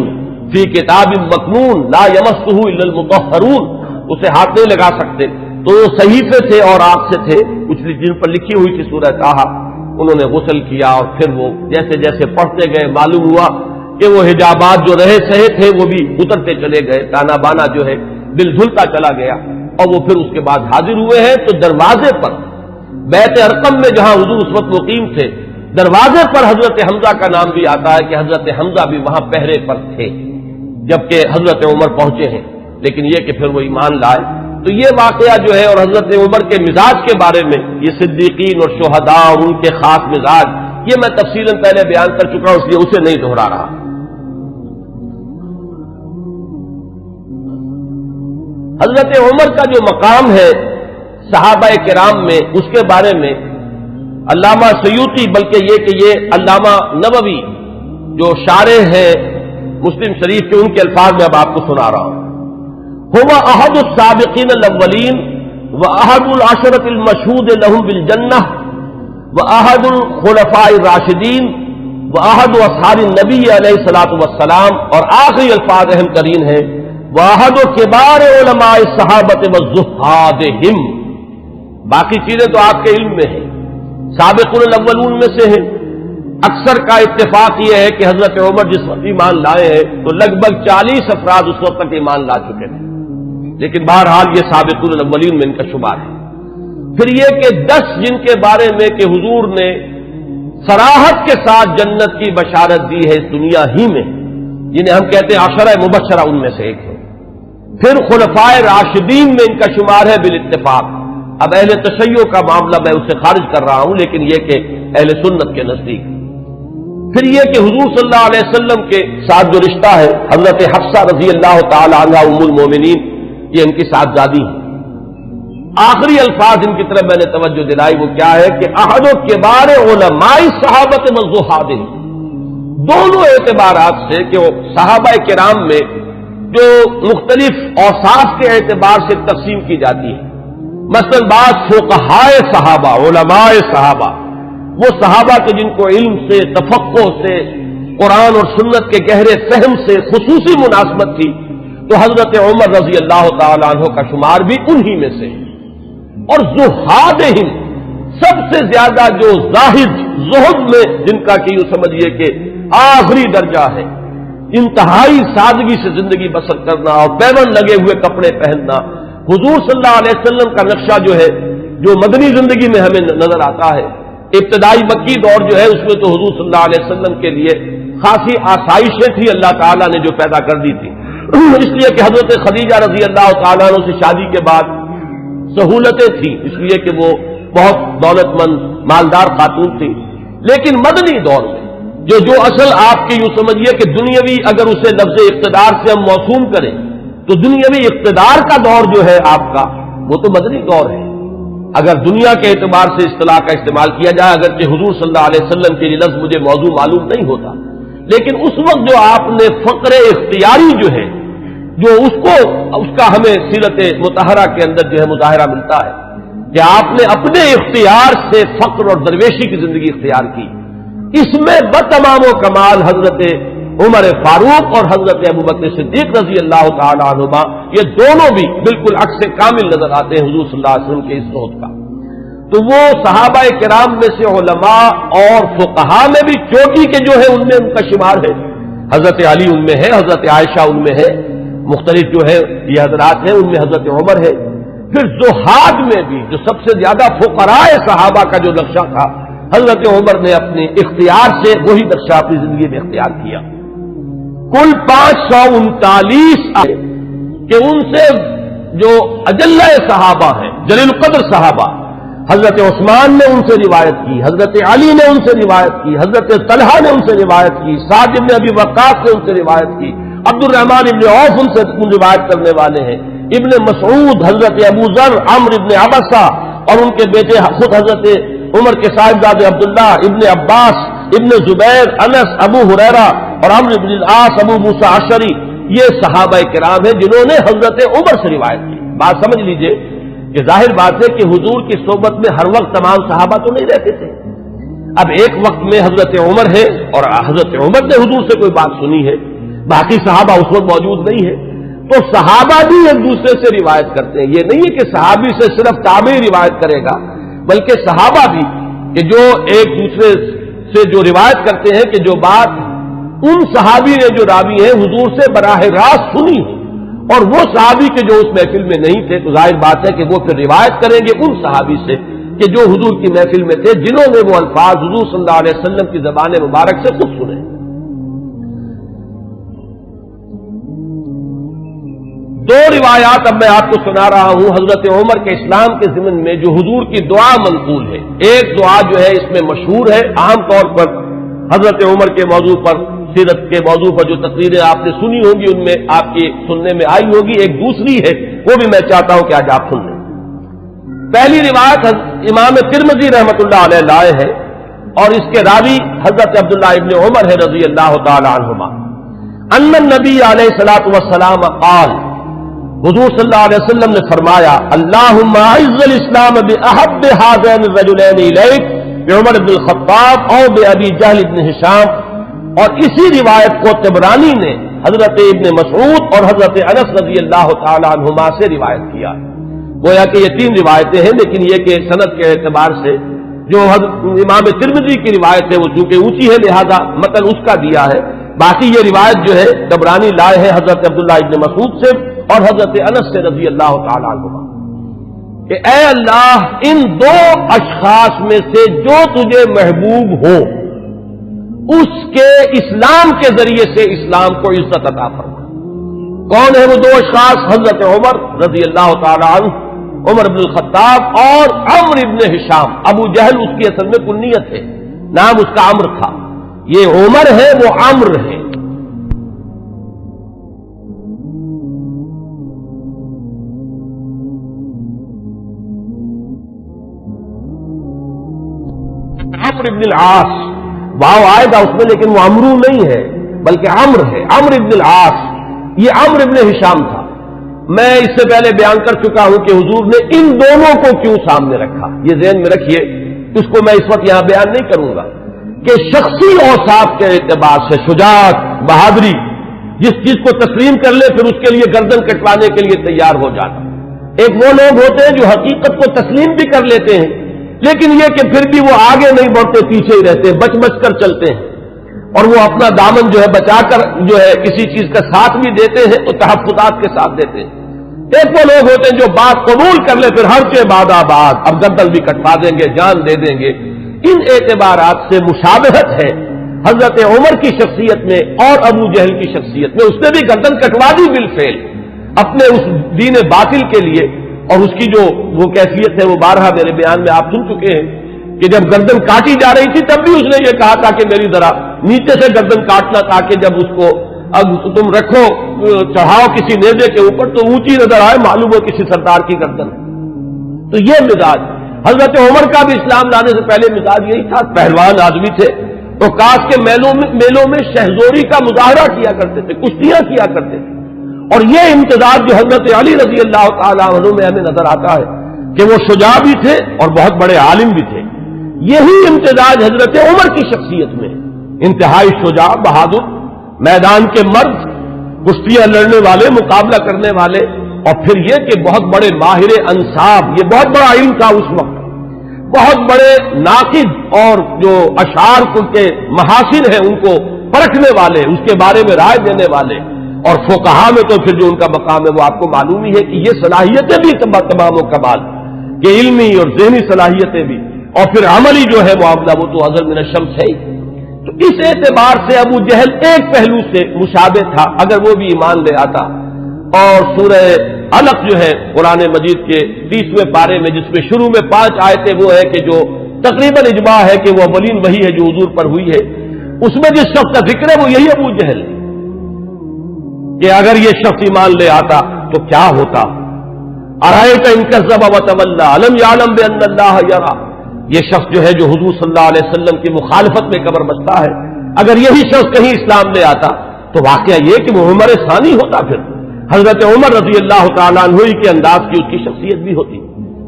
فی کتاب مکنون لا یمسہ الا المطہرون، اسے ہاتھ نہیں لگا سکتے۔ تو وہ صحیفے تھے اور آگ سے تھے کچھ جن پر لکھی ہوئی تھی سورہ طٰہٰ، انہوں نے غسل کیا اور پھر وہ جیسے جیسے پڑھتے گئے معلوم ہوا کہ وہ حجابات جو رہے سہے تھے وہ بھی اترتے چلے گئے، تانا بانا جو ہے دل دھلتا چلا گیا، اور وہ پھر اس کے بعد حاضر ہوئے ہیں تو دروازے پر بیت ارقم میں جہاں حضور اس وقت مقیم تھے، دروازے پر حضرت حمزہ کا نام بھی آتا ہے کہ حضرت حمزہ بھی وہاں پہرے پر تھے جبکہ حضرت عمر پہنچے ہیں، لیکن یہ کہ پھر وہ ایمان لائے۔ تو یہ واقعہ جو ہے اور حضرت عمر کے مزاج کے بارے میں، یہ صدیقین اور شہداء اور ان کے خاص مزاج، یہ میں تفصیلاً پہلے بیان کر چکا ہوں، اس لیے اسے نہیں دہرا رہا۔ حضرت عمر کا جو مقام ہے صحابہ کرام میں، اس کے بارے میں علامہ سیوطی، بلکہ یہ کہ یہ علامہ نووی جو شارح ہیں مسلم شریف کے، ان کے الفاظ میں اب آپ کو سنا رہا ہوں۔ هو احد السابقین الاولین واحد العشرۃ المشہود لهم بالجنہ واحد الخلفاء الراشدین واحد اصحاب النبی علیہ الصلوۃ والسلام، اور آخری الفاظ اہم ترین ہیں واحد کبار علماء الصحابۃ والزہادہم۔ باقی چیزیں تو آپ کے علم میں ہیں، سابقون الاولون میں سے ہیں۔ اکثر کا اتفاق یہ ہے کہ حضرت عمر جس وقت ایمان لائے ہیں تو لگ بھگ 40 افراد اس وقت تک ایمان لا چکے تھے، لیکن بہرحال یہ سابقون الاولین میں ان کا شمار ہے۔ پھر یہ کہ 10 جن کے بارے میں کہ حضور نے صراحت کے ساتھ جنت کی بشارت دی ہے اس دنیا ہی میں، جنہیں ہم کہتے ہیں عشرہ مبشرہ، ان میں سے ایک ہے۔ پھر خلفائے راشدین میں ان کا شمار ہے بالاتفاق۔ اب اہل تشیع کا معاملہ میں اسے خارج کر رہا ہوں، لیکن یہ کہ اہل سنت کے نزدیک۔ پھر یہ کہ حضور صلی اللہ علیہ وسلم کے ساتھ جو رشتہ ہے، حضرت حفصہ رضی اللہ تعالی عنہ ام المومنین، یہ ان کی ساتھزادی ہیں۔ آخری الفاظ ان کی طرف میں نے توجہ دلائی، وہ کیا ہے کہ احد کبار علماء صحابۃ والزہادہم، دونوں اعتبارات سے کہ وہ صحابہ کرام میں جو مختلف اوصاف کے اعتبار سے تقسیم کی جاتی ہے، مثلا بعض فقہائے صحابہ، علماء صحابہ، وہ صحابہ کے جن کو علم سے، تفقہ سے، قرآن اور سنت کے گہرے فہم سے خصوصی مناسبت تھی، تو حضرت عمر رضی اللہ تعالی عنہ کا شمار بھی انہی میں سے۔ اور زہادہم، سب سے زیادہ جو زاہد، زہد میں جن کا کہ یوں سمجھیے کہ آخری درجہ ہے، انتہائی سادگی سے زندگی بسر کرنا اور پیون لگے ہوئے کپڑے پہننا، حضور صلی اللہ علیہ وسلم کا نقشہ جو ہے جو مدنی زندگی میں ہمیں نظر آتا ہے، ابتدائی مکی دور جو ہے اس میں تو حضور صلی اللہ علیہ وسلم کے لیے خاصی آسائشیں تھی اللہ تعالیٰ نے جو پیدا کر دی تھی، اس لیے کہ حضرت خدیجہ رضی اللہ تعالیٰ عنہ سے شادی کے بعد سہولتیں تھیں، اس لیے کہ وہ بہت دولت مند مالدار خاتون تھی۔ لیکن مدنی دور میں جو اصل آپ کے یوں سمجھیے کہ دنیاوی، اگر اسے لفظ اقتدار سے ہم موسوم کریں تو دنیاوی اقتدار کا دور جو ہے آپ کا، وہ تو مدنی دور ہے اگر دنیا کے اعتبار سے اصطلاح کا استعمال کیا جائے، اگرچہ حضور صلی اللہ علیہ وسلم کے لیے لفظ مجھے موضوع معلوم نہیں ہوتا، لیکن اس وقت جو آپ نے فقر اختیاری جو ہے، جو اس کا ہمیں سیرت مطہرہ کے اندر جو ہے مظاہرہ ملتا ہے کہ آپ نے اپنے اختیار سے فقر اور درویشی کی زندگی اختیار کی، اس میں بتمام و کمال حضرت عمر فاروق اور حضرت ابوبکر صدیق رضی اللہ تعالی عنہما، یہ دونوں بھی بالکل عکس کامل نظر آتے ہیں حضور صلی اللہ علیہ وسلم کے اس صحبت کا۔ تو وہ صحابہ کرام میں سے علماء اور فقہاء میں بھی چوٹی کے جو ہے ان میں ان کا شمار ہے، حضرت علی ان میں ہے، حضرت عائشہ ان میں ہے، مختلف جو ہے یہ حضرات ہیں، ان میں حضرت عمر ہے۔ پھر زہاد میں بھی جو سب سے زیادہ فقراء صحابہ کا جو نقشہ تھا، حضرت عمر نے اپنے اختیار سے وہی نقشہ اپنی زندگی میں اختیار کیا۔ کل 539 آئے کہ ان سے جو اجلہ صحابہ ہیں، جلیل القدر صحابہ، حضرت عثمان نے ان سے روایت کی، حضرت علی نے ان سے روایت کی، حضرت طلحہ نے ان سے روایت کی، سعد بن ابی وقاص نے ان سے روایت کی، عبد الرحمن ابن عوف ان سے روایت کرنے والے ہیں، ابن مسعود، حضرت ابو ذر، عمرو ابن عبسہ اور ان کے بیٹے خود حضرت عمر کے صاحبزادے عبداللہ، ابن عباس، ابن زبیر، انس، ابو ہریرہ اور عمرو بن العاص، ابو موسیٰ اشعری، یہ صحابہ کرام ہیں جنہوں نے حضرت عمر سے روایت کی۔ بات سمجھ لیجئے کہ ظاہر بات ہے کہ حضور کی صحبت میں ہر وقت تمام صحابہ تو نہیں رہتے تھے۔ اب ایک وقت میں حضرت عمر ہے اور حضرت عمر نے حضور سے کوئی بات سنی ہے، باقی صحابہ اس وقت موجود نہیں ہے، تو صحابہ بھی ایک دوسرے سے روایت کرتے ہیں۔ یہ نہیں ہے کہ صحابی سے صرف تابعی روایت کرے گا، بلکہ صحابہ بھی کہ جو ایک دوسرے سے جو روایت کرتے ہیں کہ جو بات ان صحابی نے جو راوی ہیں حضور سے براہ راست سنی ہے، اور وہ صحابی کے جو اس محفل میں نہیں تھے، تو ظاہر بات ہے کہ وہ پھر روایت کریں گے ان صحابی سے کہ جو حضور کی محفل میں تھے، جنہوں نے وہ الفاظ حضور صلی اللہ علیہ وسلم کی زبان مبارک سے خود سنے۔ دو روایات اب میں آپ کو سنا رہا ہوں حضرت عمر کے اسلام کے ضمن میں جو حضور کی دعا منقول ہے۔ ایک دعا جو ہے اس میں مشہور ہے، عام طور پر حضرت عمر کے موضوع پر، سیرت کے موضوع پر جو تقریریں آپ نے سنی ہوں گی ان میں آپ کی سننے میں آئی ہوگی، ایک دوسری ہے وہ بھی میں چاہتا ہوں کہ آج آپ سن لیں۔ پہلی روایت امام ترمذی رحمۃ اللہ علیہ لائے ہے اور اس کے راوی حضرت عبداللہ ابن عمر ہے رضی اللہ تعالی عنہما، ان النبی علیہ الصلوۃ والسلام قال، حضور صلی اللہ علیہ وسلم نے فرمایا، اللہم اعز الاسلام باحب هذین الرجلین الیک، بعمر بن الخطاب او بابی جہل بن ہشام۔ اور اسی روایت کو طبرانی نے حضرت ابن مسعود اور حضرت انس رضی اللہ تعالی عنہما سے روایت کیا۔ گویا کہ یہ تین روایتیں ہیں، لیکن یہ کہ سند کے اعتبار سے جو امام ترمذی کی روایت ہے وہ چونکہ اونچی ہے لہذا متن اس کا دیا ہے، باقی یہ روایت جو ہے طبرانی لائے ہے حضرت عبداللہ ابن مسعود سے اور حضرت انس سے رضی اللہ تعالی عنہما کہ اے اللہ ان دو اشخاص میں سے جو تجھے محبوب ہو اس کے اسلام کے ذریعے سے اسلام کو عزت عطا فرما۔ کون ہے وہ دو اشخاص؟ حضرت عمر رضی اللہ تعالی عنہ، عمر بن الخطاب اور عمرو بن ہشام۔ ابو جہل اس کی اصل میں کنیت ہے، نام اس کا عمرو تھا، یہ عمر ہے وہ عمرو ہے۔ عمرو بن العاص واو آئے گا اس میں، لیکن وہ عمرو نہیں ہے بلکہ عمرو ہے، عمرو بن العاص۔ یہ عمرو بن ہشام تھا۔ میں اس سے پہلے بیان کر چکا ہوں کہ حضور نے ان دونوں کو کیوں سامنے رکھا، یہ ذہن میں رکھیے، اس کو میں اس وقت یہاں بیان نہیں کروں گا کہ شخصی اوصاف کے اعتبار سے شجاعت، بہادری، جس چیز کو تسلیم کر لے پھر اس کے لیے گردن کٹوانے کے لیے تیار ہو جانا۔ ایک وہ لوگ ہوتے ہیں جو حقیقت کو تسلیم بھی کر لیتے ہیں لیکن یہ کہ پھر بھی وہ آگے نہیں بڑھتے، پیچھے ہی رہتے، بچ بچ کر چلتے ہیں، اور وہ اپنا دامن جو ہے بچا کر جو ہے کسی چیز کا ساتھ بھی دیتے ہیں تو تحفظات کے ساتھ دیتے ہیں۔ ایک وہ لوگ ہوتے ہیں جو بات قبول کر لے پھر ہر کے بعد آباد، اب گردن بھی کٹوا دیں گے، جان دے دیں گے۔ ان اعتبارات سے مشابہت ہے حضرت عمر کی شخصیت میں اور ابو جہل کی شخصیت میں۔ اس نے بھی گردن کٹوا دی بالفعل اپنے اس دین باطل کے لیے، اور اس کی جو وہ کیفیت ہے وہ بارہا میرے بیان میں آپ سن چکے ہیں کہ جب گردن کاٹی جا رہی تھی تب بھی اس نے یہ کہا تھا کہ میری ذرا نیچے سے گردن کاٹنا، تاکہ جب اس کو اب تم رکھو چڑھاؤ کسی نیزے کے اوپر تو اونچی نظر آئے، معلوم ہو کسی سردار کی گردن۔ تو یہ مزاج حضرت عمر کا بھی اسلام لانے سے پہلے مزاج یہی تھا، پہلوان آدمی تھے، تو کاش کے میلوں میں شہزوری کا مظاہرہ کیا کرتے تھے، کشتیاں کیا کرتے تھے۔ اور یہ امتزاج جو حضرت علی رضی اللہ تعالی عنہ میں ہمیں نظر آتا ہے کہ وہ شجاع بھی تھے اور بہت بڑے عالم بھی تھے، یہی امتزاج حضرت عمر کی شخصیت میں، انتہائی شجاع، بہادر، میدان کے مرد، کشتیاں لڑنے والے، مقابلہ کرنے والے، اور پھر یہ کہ بہت بڑے ماہر انصاب، یہ بہت بڑا علم تھا اس وقت، بہت بڑے ناقد اور جو اشعار کے محاسن ہیں ان کو پرکھنے والے، اس کے بارے میں رائے دینے والے، اور فقہا میں تو پھر جو ان کا مقام ہے وہ آپ کو معلوم ہی ہے کہ یہ صلاحیتیں بھی تمام و کمال، کہ علمی اور ذہنی صلاحیتیں بھی، اور پھر عملی جو ہے معاملہ وہ تو ازل من الشمس ہے۔ تو اس اعتبار سے ابو جہل ایک پہلو سے مشابہ تھا اگر وہ بھی ایمان لے آتا. اور سورہ علق جو ہے قرآن مجید کے 30ویں پارے میں، جس میں شروع میں 5 آیتیں وہ ہے کہ جو تقریباً اجماع ہے کہ وہ اولین وہی ہے جو حضور پر ہوئی ہے، اس میں جس شخص کا ذکر ہے وہ یہی ابو جہل ہے کہ اگر یہ شخص ایمان لے آتا تو کیا ہوتا. ارأیت ان کذب وتولی الم یعلم بان اللہ یرا. یہ شخص جو ہے جو حضور صلی اللہ علیہ وسلم کی مخالفت میں قبر بستا ہے، اگر یہی شخص کہیں اسلام لے آتا تو واقعہ یہ کہ وہ عمر ثانی ہوتا، پھر حضرت عمر رضی اللہ تعالیٰ عنہ کے انداز کی اس کی شخصیت بھی ہوتی.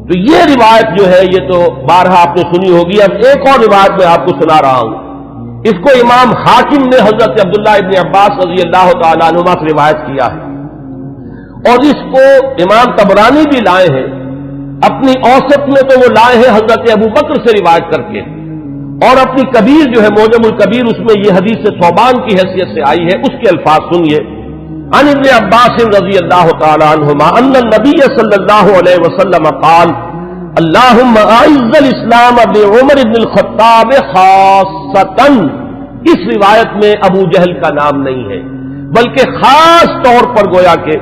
تو یہ روایت جو ہے یہ تو بارہا آپ نے سنی ہوگی. اب ایک اور روایت میں آپ کو سنا رہا ہوں. اس کو امام حاکم نے حضرت عبداللہ ابن عباس رضی اللہ تعالیٰ عنہما سے روایت کیا ہے، اور اس کو امام طبرانی بھی لائے ہیں اپنی اوسط میں، تو وہ لائے ہیں حضرت ابو بکر سے روایت کر کے، اور اپنی کبیر جو ہے موجم الکبیر اس میں یہ حدیث ثوبان کی حیثیت سے آئی ہے. اس کے الفاظ سنیے. عن ابن عباس رضی اللہ تعالی عنہما ان النبی صلی اللہ علیہ وسلم قال اللہم اعز الاسلام بعمر بن الخطاب خاصتا. اس روایت میں ابو جہل کا نام نہیں ہے، بلکہ خاص طور پر گویا کہ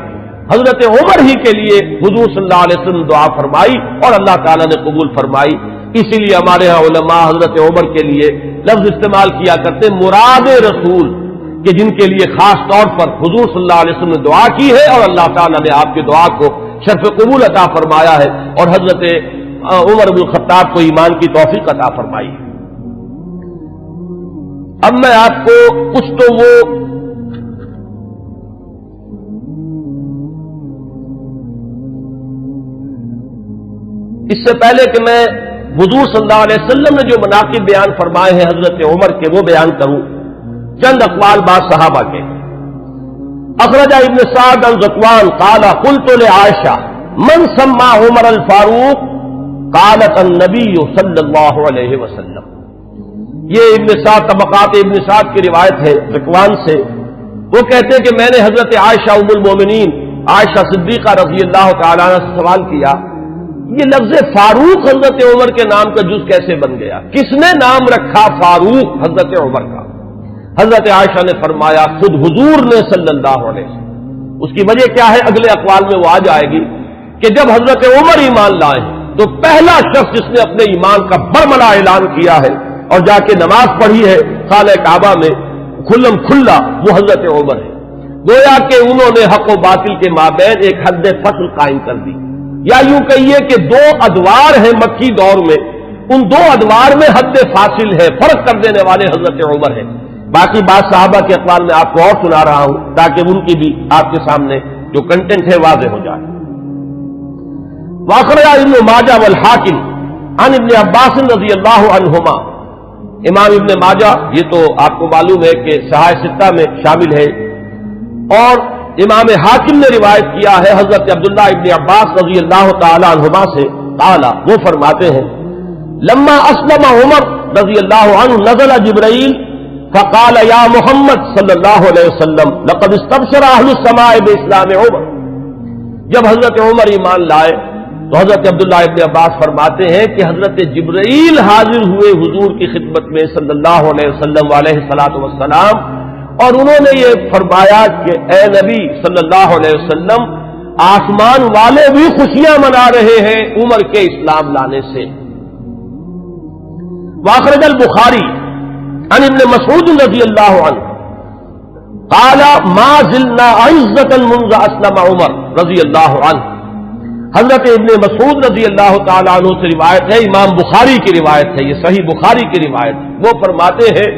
حضرت عمر ہی کے لیے حضور صلی اللہ علیہ وسلم دعا فرمائی اور اللہ تعالیٰ نے قبول فرمائی. اسی لیے ہمارے ہاں علماء حضرت عمر کے لیے لفظ استعمال کیا کرتے مراد رسول، کہ جن کے لیے خاص طور پر حضور صلی اللہ علیہ وسلم نے دعا کی ہے اور اللہ تعالیٰ نے آپ کی دعا کو شرف قبول عطا فرمایا ہے اور حضرت عمر بن الخطاب کو ایمان کی توفیق عطا فرمائی. اب میں آپ کو کچھ تو وہ اس سے پہلے کہ میں حضور صلی اللہ علیہ وسلم نے جو مناقب بیان فرمائے ہیں حضرت عمر کے وہ بیان کروں، چند اقوال بعض صحابہ کے. اخرج ابن سعد عن ذکوان قال قلت لعائشہ من سمى عمر الفاروق قالت النبی صلی اللہ علیہ وسلم. یہ ابن سعد طبقات ابن سعد کی روایت ہے ذکوان سے. وہ کہتے ہیں کہ میں نے حضرت عائشہ ام المومنین عائشہ صدیقہ رضی اللہ تعالیٰ عنہ سے سوال کیا یہ لفظ فاروق حضرت عمر کے نام کا جز کیسے بن گیا، کس نے نام رکھا فاروق حضرت عمر کا؟ حضرت عائشہ نے فرمایا خود حضور نے صلی اللہ علیہ وسلم. اس کی وجہ کیا ہے اگلے اقوال میں وہ آ جائے گی کہ جب حضرت عمر ایمان لائے تو پہلا شخص جس نے اپنے ایمان کا برملا اعلان کیا ہے اور جا کے نماز پڑھی ہے خانہ کعبہ میں کھلم کھلا، وہ حضرت عمر ہے. گویا کہ انہوں نے حق و باطل کے مابین ایک حد فصل قائم کر دی، یا یوں کہیے کہ 2 ادوار ہیں مکی دور میں، ان 2 ادوار میں حد فاصل ہے، فرق کر دینے والے حضرت عمر ہیں. باقی بات صحابہ کے اقوال میں آپ کو اور سنا رہا ہوں تاکہ ان کی بھی آپ کے سامنے جو کنٹینٹ ہے واضح ہو جائے. واخرج ابن ماجہ والحاکم عن ابن عباس رضی اللہ عنہما. امام ابن ماجہ یہ تو آپ کو معلوم ہے کہ صحاح ستہ میں شامل ہے، اور امام حاکم نے روایت کیا ہے حضرت عبداللہ ابن عباس رضی اللہ تعالی عنہما سے قال، وہ فرماتے ہیں لما اسلم عمر رضی اللہ عنہ نزل جبرائیل فقال یا محمد صلی اللہ علیہ وسلم لقد استبشر اہل السماء باسلام عمر. جب حضرت عمر ایمان لائے تو حضرت عبداللہ ابن عباس فرماتے ہیں کہ حضرت جبرائیل حاضر ہوئے حضور کی خدمت میں صلی اللہ علیہ وسلم علیہ الصلوۃ والسلام، اور انہوں نے یہ فرمایا کہ اے نبی صلی اللہ علیہ وسلم آسمان والے بھی خوشیاں منا رہے ہیں عمر کے اسلام لانے سے. واخرج البخاری عن ابن مسعود رضی اللہ عنہ قال ما زلنا عزة منذ اسلم عمر رضی اللہ عنہ. حضرت ابن مسعود رضی اللہ تعالیٰ عنہ سے روایت ہے، امام بخاری کی روایت ہے، یہ صحیح بخاری کی روایت. وہ فرماتے ہیں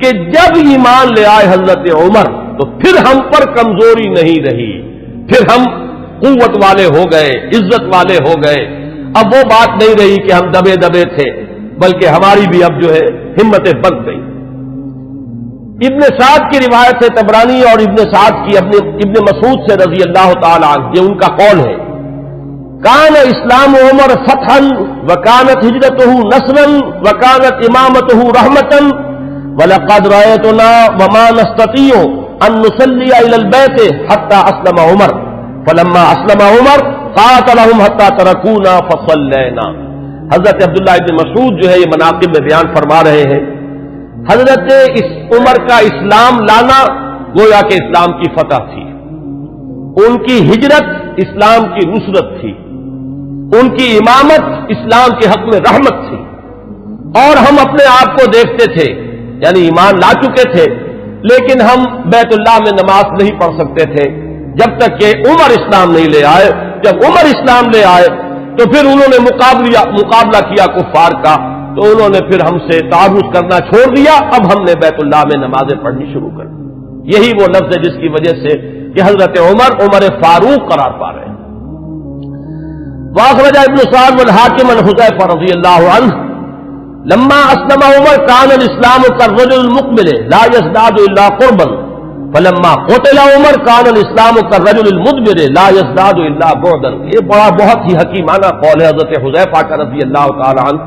کہ جب ایمان لے آئے حضرت عمر تو پھر ہم پر کمزوری نہیں رہی، پھر ہم قوت والے ہو گئے، عزت والے ہو گئے. اب وہ بات نہیں رہی کہ ہم دبے دبے تھے، بلکہ ہماری بھی اب جو ہے ہمتیں بڑھ گئی. ابن سعد کی روایت ہے طبرانی اور ابن سعد کی اپنے ابن مسعود سے رضی اللہ تعالی عنہ، یہ ان کا قول ہے. کان اسلام عمر فتحا وکانت ہجرتہ نصرا وکانت امامتہ رحمتا وَلَقَدْ رَأَيْتُنَا وَمَا نَسْتَطِيعُ أَن نُّصَلِّيَ إِلَى الْبَيْتِ حَتَّى أَسْلَمَ عُمَرُ فَلَمَّا أَسْلَمَ عُمَرُ قَاتَلَهُمْ حَتَّى تَرَكُونَا فَصَلَّيْنَا. حضرت عبداللہ ابن مسعود جو ہے یہ مناقب میں بیان فرما رہے ہیں حضرت عمر کا اسلام لانا گویا کہ اسلام کی فتح تھی، ان کی ہجرت اسلام کی نصرت تھی، ان کی امامت اسلام کے حق میں رحمت تھی، اور ہم اپنے آپ کو دیکھتے تھے، یعنی ایمان لا چکے تھے لیکن ہم بیت اللہ میں نماز نہیں پڑھ سکتے تھے جب تک کہ عمر اسلام نہیں لے آئے۔ جب عمر اسلام لے آئے تو پھر انہوں نے مقابلہ کیا کفار کا، تو انہوں نے پھر ہم سے تعارض کرنا چھوڑ دیا، اب ہم نے بیت اللہ میں نمازیں پڑھنی شروع کر دی۔ یہی وہ لفظ ہے جس کی وجہ سے کہ حضرت عمر فاروق قرار پا رہے ہیں۔ واخرج ابن سعد والحاکم عن حذیفہ رضی اللہ عنہ لما اسلم عمر كان الاسلام كالرجل المقبل لا يزداد الا قربا فلما قتل عمر كان الاسلام كالرجل المدبر لا يزداد الا بعدا۔ یہ بہت ہی حکیمانہ قول ہے حضرت حذیفہ کا رضی اللہ تعالی عنہ،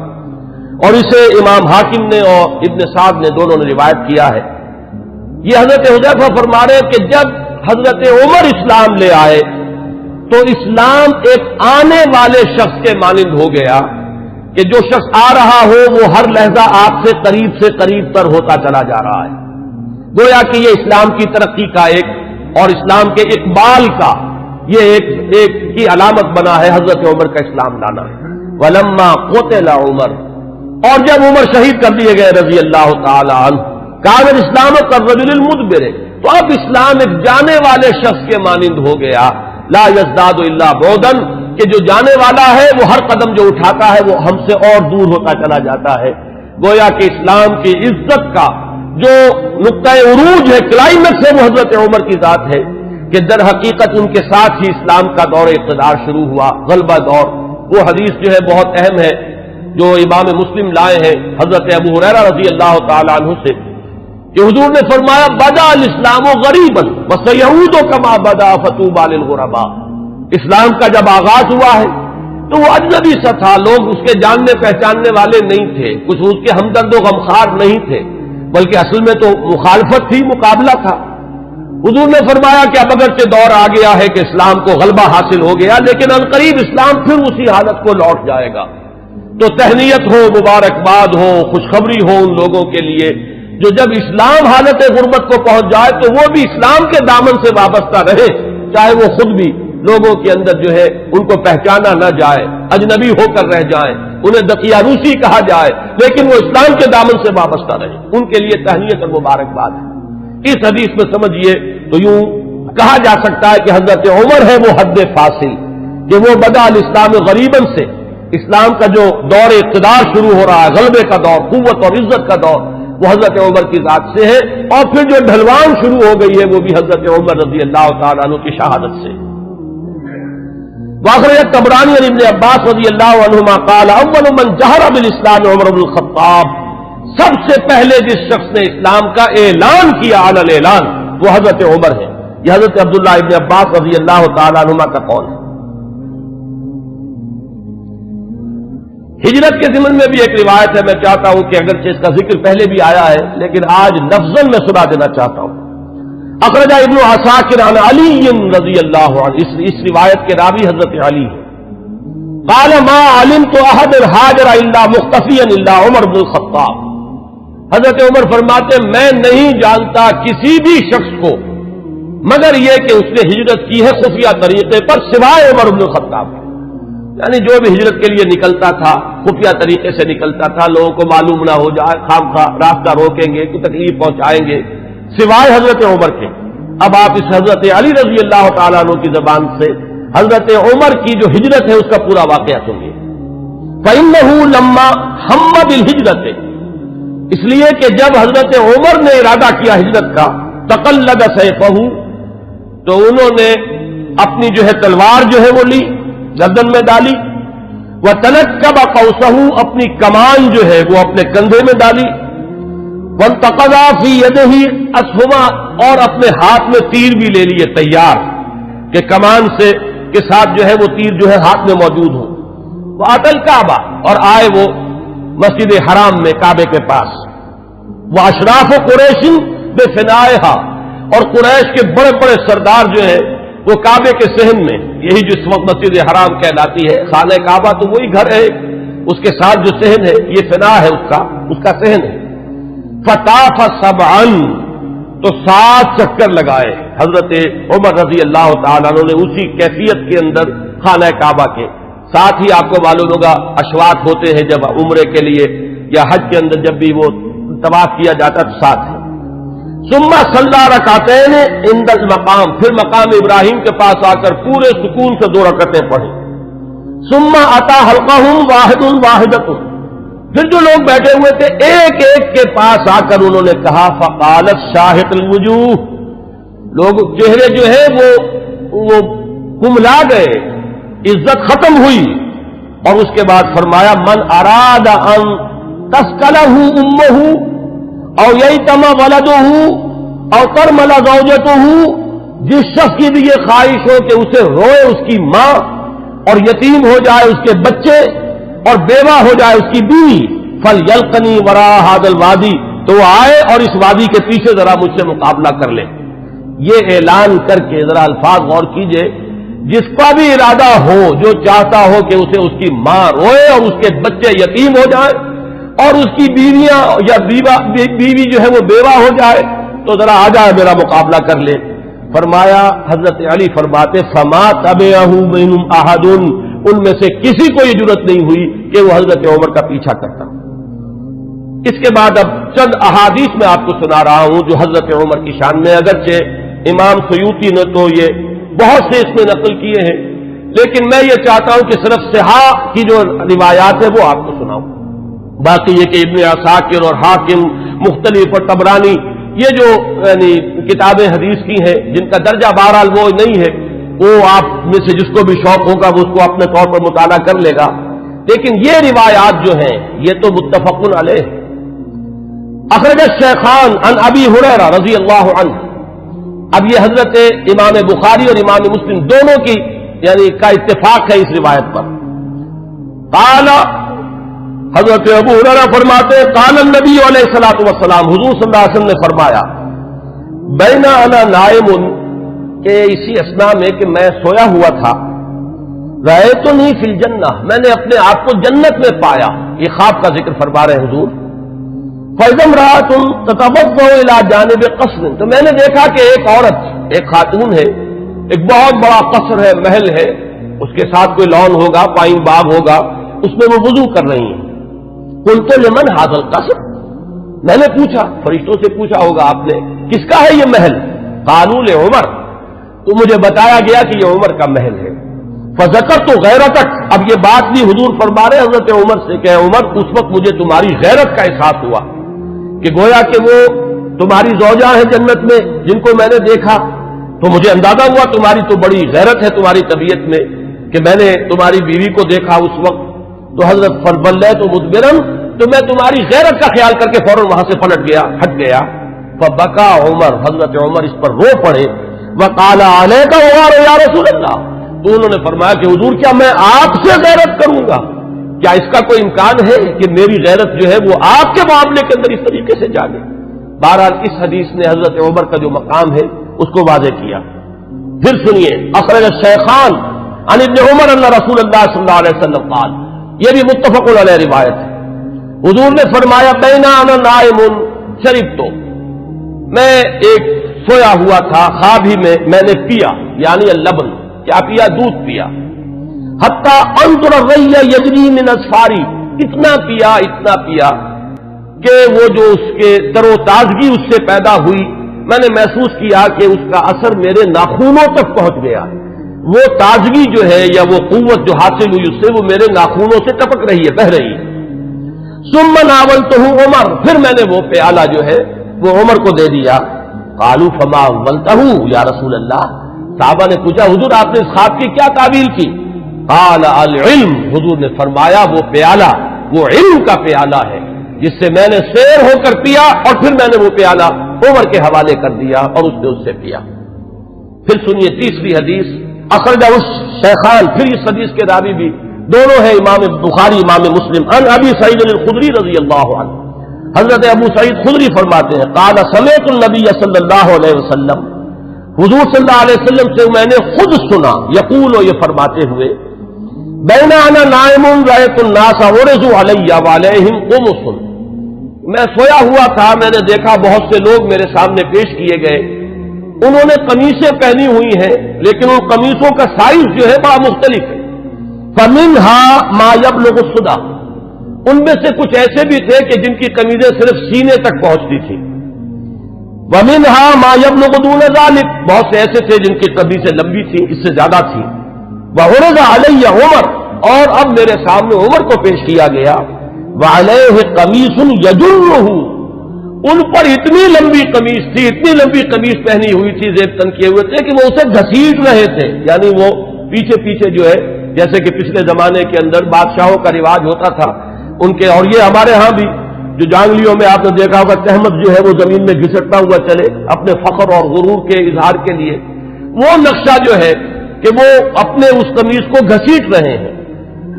اور اسے امام حاکم نے اور ابن سعد نے دونوں نے روایت کیا ہے۔ یہ حضرت حذیفہ فرما رہے ہیں کہ جب حضرت عمر اسلام لے آئے تو اسلام ایک آنے والے شخص کے مانند ہو گیا کہ جو شخص آ رہا ہو وہ ہر لحظہ آپ سے قریب تر ہوتا چلا جا رہا ہے۔ گویا کہ یہ اسلام کی ترقی کا ایک اور اسلام کے اقبال کا یہ ایک کی علامت بنا ہے حضرت عمر کا اسلام لانا۔ ولما قتل عمر، اور جب عمر شہید کر دیے گئے رضی اللہ تعالی عنہ، کان الاسلام كالرجل المدبر، تو اب اسلام ایک جانے والے شخص کے مانند ہو گیا، لا يزداد الا بعدا، کہ جو جانے والا ہے وہ ہر قدم جو اٹھاتا ہے وہ ہم سے اور دور ہوتا چلا جاتا ہے۔ گویا کہ اسلام کی عزت کا جو نقطۂ عروج ہے، کلائمیکس ہے، وہ حضرت عمر کی ذات ہے کہ در حقیقت ان کے ساتھ ہی اسلام کا دور اقتدار شروع ہوا، غلبہ دور۔ وہ حدیث جو ہے بہت اہم ہے جو امام مسلم لائے ہیں حضرت ابو ہریرہ رضی اللہ تعالی عنہ سے، کہ حضور نے فرمایا بدا الاسلام غریبا وسیعود کما بدا فطوبى للغرباء۔ اسلام کا جب آغاز ہوا ہے تو وہ اجنبی سا تھا، لوگ اس کے جاننے پہچاننے والے نہیں تھے، کچھ اس کے ہمدرد و غمخوار نہیں تھے، بلکہ اصل میں تو مخالفت تھی، مقابلہ تھا۔ حضور نے فرمایا کہ اب اگرچہ دور آ گیا ہے کہ اسلام کو غلبہ حاصل ہو گیا، لیکن عنقریب اسلام پھر اسی حالت کو لوٹ جائے گا۔ تو تہنیت ہو، مبارکباد ہو، خوشخبری ہو ان لوگوں کے لیے جو جب اسلام حالت غربت کو پہنچ جائے تو وہ بھی اسلام کے دامن سے وابستہ رہے، چاہے وہ خود بھی لوگوں کے اندر جو ہے ان کو پہچانا نہ جائے، اجنبی ہو کر رہ جائیں، انہیں دقیانوسی کہا جائے، لیکن وہ اسلام کے دامن سے وابستہ رہے، ان کے لیے تہنیت اور مبارکباد ہے۔ اس حدیث میں سمجھیے تو یوں کہا جا سکتا ہے کہ حضرت عمر ہے وہ حد فاصل، کہ وہ بدا الاسلام غریباً سے اسلام کا جو دور اقتدار شروع ہو رہا ہے، غلبے کا دور، قوت اور عزت کا دور، وہ حضرت عمر کی ذات سے ہے، اور پھر جو ڈھلوان شروع ہو گئی ہے وہ بھی حضرت عمر رضی اللہ تعالیٰ عنہ کی شہادت سے۔ واخرج الطبرانی عن ابن عباس رضی اللہ عنہما قال اول من جہر بالاسلام عمر بن الخطاب، سب سے پہلے جس شخص نے اسلام کا اعلان کیا علی الاعلان وہ حضرت عمر ہے۔ یہ حضرت عبداللہ ابن عباس رضی اللہ تعالیٰ عنہما کا قول ہے۔ ہجرت کے ضمن میں بھی ایک روایت ہے، میں چاہتا ہوں کہ اگرچہ اس کا ذکر پہلے بھی آیا ہے لیکن آج لفظاً میں سنا دینا چاہتا ہوں۔ اخرج ابن عساکر عن علی رضی اللہ عنہ، اس روایت کے راوی حضرت علی ہیں۔ قال ما علمت احد الحاجر الا مختفیا الا عمر بن الخطاب، حضرت عمر فرماتے میں نہیں جانتا کسی بھی شخص کو مگر یہ کہ اس نے ہجرت کی ہے خفیہ طریقے پر سوائے عمر بن الخطاب، یعنی جو بھی ہجرت کے لیے نکلتا تھا خفیہ طریقے سے نکلتا تھا، لوگوں کو معلوم نہ ہو جائے، خام خواہ راستہ روکیں گے، کوئی تکلیف پہنچائیں گے، سوائے حضرت عمر کے۔ اب آپ اس حضرت علی رضی اللہ تعالیٰ عنہ کی زبان سے حضرت عمر کی جو ہجرت ہے اس کا پورا واقعہ سنیے۔ فإنه لما هم بالهجرة، اس لیے کہ جب حضرت عمر نے ارادہ کیا ہجرت کا، تقلد سیفہ، تو انہوں نے اپنی جو ہے تلوار جو ہے وہ لی، گردن میں ڈالی، وتنکب قوسہ، اپنی کمان جو ہے وہ اپنے کندھے میں ڈالی، وانتقض فی یدہ اسہما، اور اپنے ہاتھ میں تیر بھی لے لیے تیار کہ کمان سے کے ساتھ جو ہے وہ تیر جو ہے ہاتھ میں موجود ہو۔ وأتی الکعبہ، اور آئے وہ مسجد حرام میں کعبے کے پاس، واشراف قریش بفنائہا، اور قریش کے بڑے بڑے سردار جو ہیں وہ کعبے کے صحن میں، یہی جس وقت مسجد حرام کہلاتی ہے، خانہ کعبہ تو وہی گھر ہے، اس کے ساتھ جو صحن ہے یہ فنا ہے اس کا صحن ہے۔ فطاف سبعا، تو 7 چکر لگائے حضرت عمر رضی اللہ تعالیٰ عنہ نے اسی کیفیت کے اندر خانہ کعبہ کے. ساتھ ہی آپ کو معلوم ہوگا اشواط ہوتے ہیں جب عمرے کے لیے یا حج کے اندر جب بھی وہ طواف کیا جاتا تو ساتھ ہے. ثم صلی رکعتین عند المقام، پھر مقام ابراہیم کے پاس آ کر پورے سکون سے 2 رکعتیں پڑھی. ثم اتی حلقہم واحد واحدۃ، پھر جو لوگ بیٹھے ہوئے تھے ایک ایک کے پاس آ کر انہوں نے کہا فقالت شاہق الوجوہ، لوگ چہرے جو ہے وہ کملا گئے، عزت ختم ہوئی. اور اس کے بعد فرمایا من اراد ان تسکلہ امہ او یتم ولدہ او ترمل زوجتہ، جس شخص کی بھی یہ خواہش ہو کہ اسے روئے اس کی ماں اور یتیم ہو جائے اس کے بچے اور بیوہ ہو جائے اس کی بیوی، فلیلقنی وراء ھذا الوادی، تو وہ آئے اور اس وادی کے پیچھے ذرا مجھ سے مقابلہ کر لے. یہ اعلان کر کے ذرا الفاظ غور کیجئے، جس کا بھی ارادہ ہو، جو چاہتا ہو کہ اسے اس کی ماں روئے اور اس کے بچے یتیم ہو جائیں اور اس کی بیویاں یا بیوی جو ہے وہ بیوہ ہو جائے، تو ذرا آ جائے میرا مقابلہ کر لے. فرمایا حضرت علی فرماتے فما تبعہ منہم احد، ان میں سے کسی کو یہ جرأت نہیں ہوئی کہ وہ حضرت عمر کا پیچھا کرتا. اس کے بعد اب چند احادیث میں آپ کو سنا رہا ہوں جو حضرت عمر کی شان میں، اگرچہ امام سیوطی نے تو یہ بہت سے اس میں نقل کیے ہیں، لیکن میں یہ چاہتا ہوں کہ صرف صحاح کی جو روایات ہے وہ آپ کو سناؤں. باقی یہ کہ ابن عساکر اور حاکم مختلف اور طبرانی یہ جو یعنی کتابیں حدیث کی ہیں جن کا درجہ بہرحال وہ نہیں ہے، وہ آپ میں سے جس کو بھی شوق ہوگا وہ اس کو اپنے طور پر مطالعہ کر لے گا، لیکن یہ روایات جو ہیں یہ تو متفق علیہ. اخرج الشیخان عن ابی ہریرہ رضی اللہ عنہ، اب یہ حضرت امام بخاری اور امام مسلم دونوں کی یعنی کا اتفاق ہے اس روایت پر. قال، حضرت ابو ہریرہ فرماتے ہیں قال النبی علیہ الصلوۃ والسلام، حضور صلی اللہ علیہ وسلم نے فرمایا بین انا نائم، کہ اسی اثناء میں کہ میں سویا ہوا تھا، رأیتنی فی الجنہ، میں نے اپنے آپ کو جنت میں پایا. یہ خواب کا ذکر فرما رہے ہیں حضور. فإذا امرأة تتوضأ إلى جانب قصر، تو میں نے دیکھا کہ ایک عورت، ایک خاتون ہے، ایک بہت بڑا قصر ہے، محل ہے، اس کے ساتھ کوئی لان ہوگا، پائن باغ ہوگا، اس میں وہ وضو کر رہی ہیں. قلت لمن هذا القصر، میں نے پوچھا، فرشتوں سے پوچھا ہوگا آپ نے، کس کا ہے یہ محل؟ قالوا لعمر، تو مجھے بتایا گیا کہ یہ عمر کا محل ہے. فذکرت غیرتک، اب یہ بات بھی حضور فرما رہے حضرت عمر سے کہ عمر اس وقت مجھے تمہاری غیرت کا احساس ہوا کہ گویا کہ وہ تمہاری زوجہ ہیں جنت میں جن کو میں نے دیکھا، تو مجھے اندازہ ہوا تمہاری تو بڑی غیرت ہے تمہاری طبیعت میں کہ میں نے تمہاری بیوی کو دیکھا اس وقت. تو حضرت فبلغت مدبرن، تو میں تمہاری غیرت کا خیال کر کے فوراً وہاں سے پلٹ گیا، ہٹ گیا. فبکا عمر، حضرت عمر اس پر رو پڑے. وقال علیک غار یا رسول اللہ، تو انہوں نے فرمایا کہ حضور کیا میں آپ سے غیرت کروں گا؟ کیا اس کا کوئی امکان ہے کہ میری غیرت جو ہے وہ آپ کے معاملے کے اندر اس طریقے سے جاگے؟ بہرحال اس حدیث نے حضرت عمر کا جو مقام ہے اس کو واضح کیا. پھر سنیے، اخرج الشیخان عن ابن عمر ان رسول اللہ صلی اللہ علیہ وسلم قال، یہ بھی متفق علیہ روایت ہے. حضور نے فرمایا بینا انا نائم شربت، میں ایک سویا ہوا تھا، خواب ہی میں نے پیا، یعنی اللبن، کیا پیا؟ دودھ پیا. حتی انظر الری یجری من اصفاری، اتنا پیا کہ وہ جو اس کے تر و تازگی اس سے پیدا ہوئی، میں نے محسوس کیا کہ اس کا اثر میرے ناخنوں تک پہنچ گیا. وہ تازگی جو ہے یا وہ قوت جو حاصل ہوئی اس سے وہ میرے ناخنوں سے ٹپک رہی ہے، بہہ رہی ہے. ثم ناولتہ عمر، پھر میں نے وہ پیالہ جو ہے وہ عمر کو دے دیا. قالوا فما اولتہ یا رسول اللہ، صحابہ نے پوچھا حضور آپ نے اس خواب کی کیا تعبیر کی؟ قال العلم، حضور نے فرمایا وہ پیالہ وہ علم کا پیالہ ہے جس سے میں نے سیر ہو کر پیا، اور پھر میں نے وہ پیالہ عمر کے حوالے کر دیا اور اس نے اس سے پیا. پھر سنیے تیسری حدیث، اخرجہ الشیخان، پھر اس حدیث کے راوی بھی دونوں ہیں امام بخاری امام مسلم. عن ابی سعید الخدری رضی اللہ عنہ، حضرت ابو سعید خدری فرماتے ہیں قال سمعت النبی صلی اللہ علیہ وسلم، حضور صلی اللہ علیہ وسلم سے میں نے خود سنا، یقول، یہ فرماتے ہوئے بین انا نائم رأیت الناس عرضوا علی وعلیہم قمص، میں سویا ہوا تھا، میں نے دیکھا بہت سے لوگ میرے سامنے پیش کیے گئے، انہوں نے قمیصیں پہنی ہوئی ہیں لیکن ان قمیصوں کا سائز جو ہے بڑا مختلف ہے۔ فَمِنْهَا مَا يَبْلُغُ الصُّدَى، ان میں سے کچھ ایسے بھی تھے کہ جن کی قمیضیں صرف سینے تک پہنچتی تھیں۔ وَمِنْهَا مَا يَبْلُغُ دُونَ ذَلِكَ، بہت سے ایسے تھے جن کی قمیضیں لمبی تھیں، اس سے زیادہ تھیں۔ وَعُرِضَ عَلَيَّ عمر، اور اب میرے سامنے عمر کو پیش کیا گیا۔ وَعَلَيْهِ قَمِيصٌ يَجُرُّهُ، ان پر اتنی لمبی قمیص تھی، اتنی لمبی قمیص پہنی ہوئی تھی، زیب تن کیے ہوئے تھے کہ وہ اسے گھسیٹ رہے تھے، یعنی وہ پیچھے پیچھے جو ہے، جیسے کہ پچھلے زمانے کے اندر بادشاہوں کا رواج ہوتا تھا ان کے، اور یہ ہمارے ہاں بھی جو جانگلیوں میں آپ نے دیکھا ہوگا تہمت جو ہے وہ زمین میں گھسٹتا ہوا چلے اپنے فخر اور غرور کے اظہار کے لیے، وہ نقشہ جو ہے کہ وہ اپنے اس قمیص کو گھسیٹ رہے ہیں۔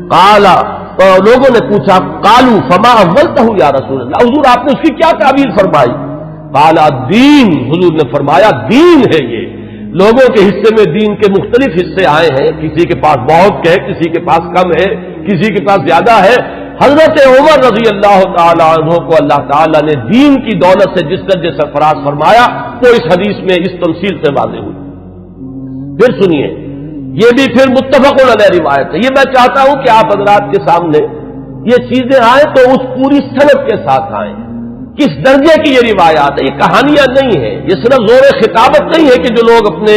قالا، تو لوگوں نے پوچھا، قالو فما اولتہ یا رسول اللہ، حضور آپ نے اس کی کیا تعبیر فرمائی؟ قالا دین، حضور نے فرمایا دین ہے یہ۔ لوگوں کے حصے میں دین کے مختلف حصے آئے ہیں، کسی کے پاس بہت ہے، کسی کے پاس کم ہے، کسی کے پاس زیادہ ہے۔ حضرت عمر رضی اللہ تعالی عنہ کو اللہ تعالیٰ نے دین کی دولت سے جس درجے سرفراز فرمایا وہ اس حدیث میں اس تمثیل سے واضح ہوئی۔ پھر سنیے، یہ بھی پھر متفق علیہ روایت ہے۔ یہ میں چاہتا ہوں کہ آپ حضرات کے سامنے یہ چیزیں آئیں تو اس پوری سند کے ساتھ آئیں، کس درجے کی یہ روایات ہے، یہ کہانیاں نہیں ہیں، یہ صرف زور خطابت نہیں ہے کہ جو لوگ اپنے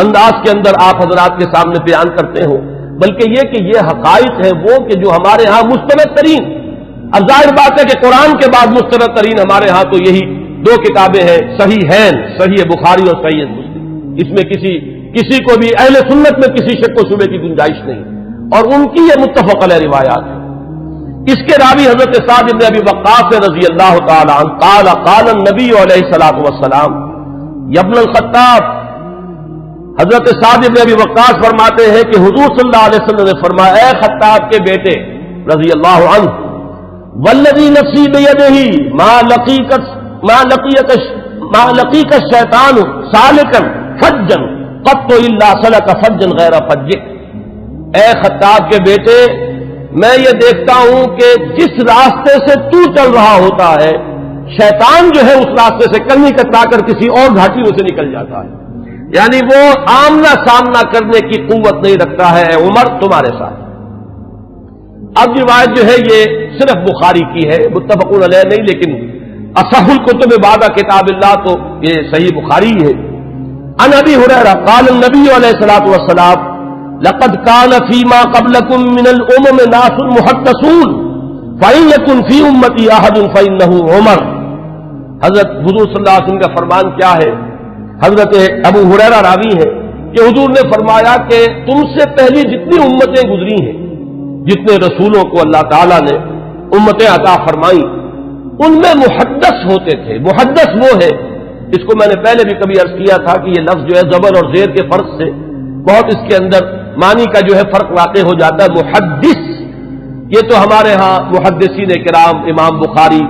انداز کے اندر آپ حضرات کے سامنے بیان کرتے ہوں، بلکہ یہ کہ یہ حقائق ہیں وہ کہ جو ہمارے ہاں مستند ترین، اب ظاہر بات ہے کہ قرآن کے بعد مستند ترین ہمارے ہاں تو یہی دو کتابیں ہیں، صحیحین، صحیح بخاری اور صحیح مسلم، اس میں کسی کو بھی اہل سنت میں کسی شک و شبے کی گنجائش نہیں، اور ان کی یہ متفق علیہ روایات ہے۔ اس کے راوی حضرت سعد بن ابی وقاص رضی اللہ تعالی عنہ قال قال النبی علیہ الصلوۃ والسلام یا ابن الخطاب، حضرت سعد بن ابی وقاص فرماتے ہیں کہ حضور صلی اللہ علیہ وسلم نے فرمایا، اے خطاب کے بیٹے رضی اللہ عنہ، والذی نفسی بیدہ ما لقیک الشیطان سالکا فجا قط الا سلک فجا غیر فجک، اے خطاب کے بیٹے میں یہ دیکھتا ہوں کہ جس راستے سے تو چل رہا ہوتا ہے شیطان جو ہے اس راستے سے کنی کترا کر کسی اور گھاٹی میں سے نکل جاتا ہے، یعنی وہ آمنا سامنا کرنے کی قوت نہیں رکھتا ہے اے عمر تمہارے ساتھ۔ اب روایت جو ہے یہ صرف بخاری کی ہے، متفق علیہ نہیں، لیکن اصح الکتب بعد کتاب اللہ تو یہ صحیح بخاری ہے۔ عن ابی ہریرہ قال النبی علیہ الصلوۃ والسلام لقد كان فيما قبلكم من الامم ناس محدثون فإن يكن في امتي احد فإنه عمر، حضرت حضور صلی اللہ علیہ وسلم کا فرمان کیا ہے؟ حضرت ابو ہریرہ راوی ہے کہ حضور نے فرمایا کہ تم سے پہلی جتنی امتیں گزری ہیں، جتنے رسولوں کو اللہ تعالیٰ نے امتیں عطا فرمائی، ان میں محدث ہوتے تھے۔ محدث وہ ہے، اس کو میں نے پہلے بھی کبھی عرض کیا تھا کہ یہ لفظ جو ہے زبر اور زیر کے فرق سے بہت اس کے اندر معنی کا جو ہے فرق واقع ہو جاتا ہے۔ محدث یہ تو ہمارے ہاں محدثین کرام، امام بخاری،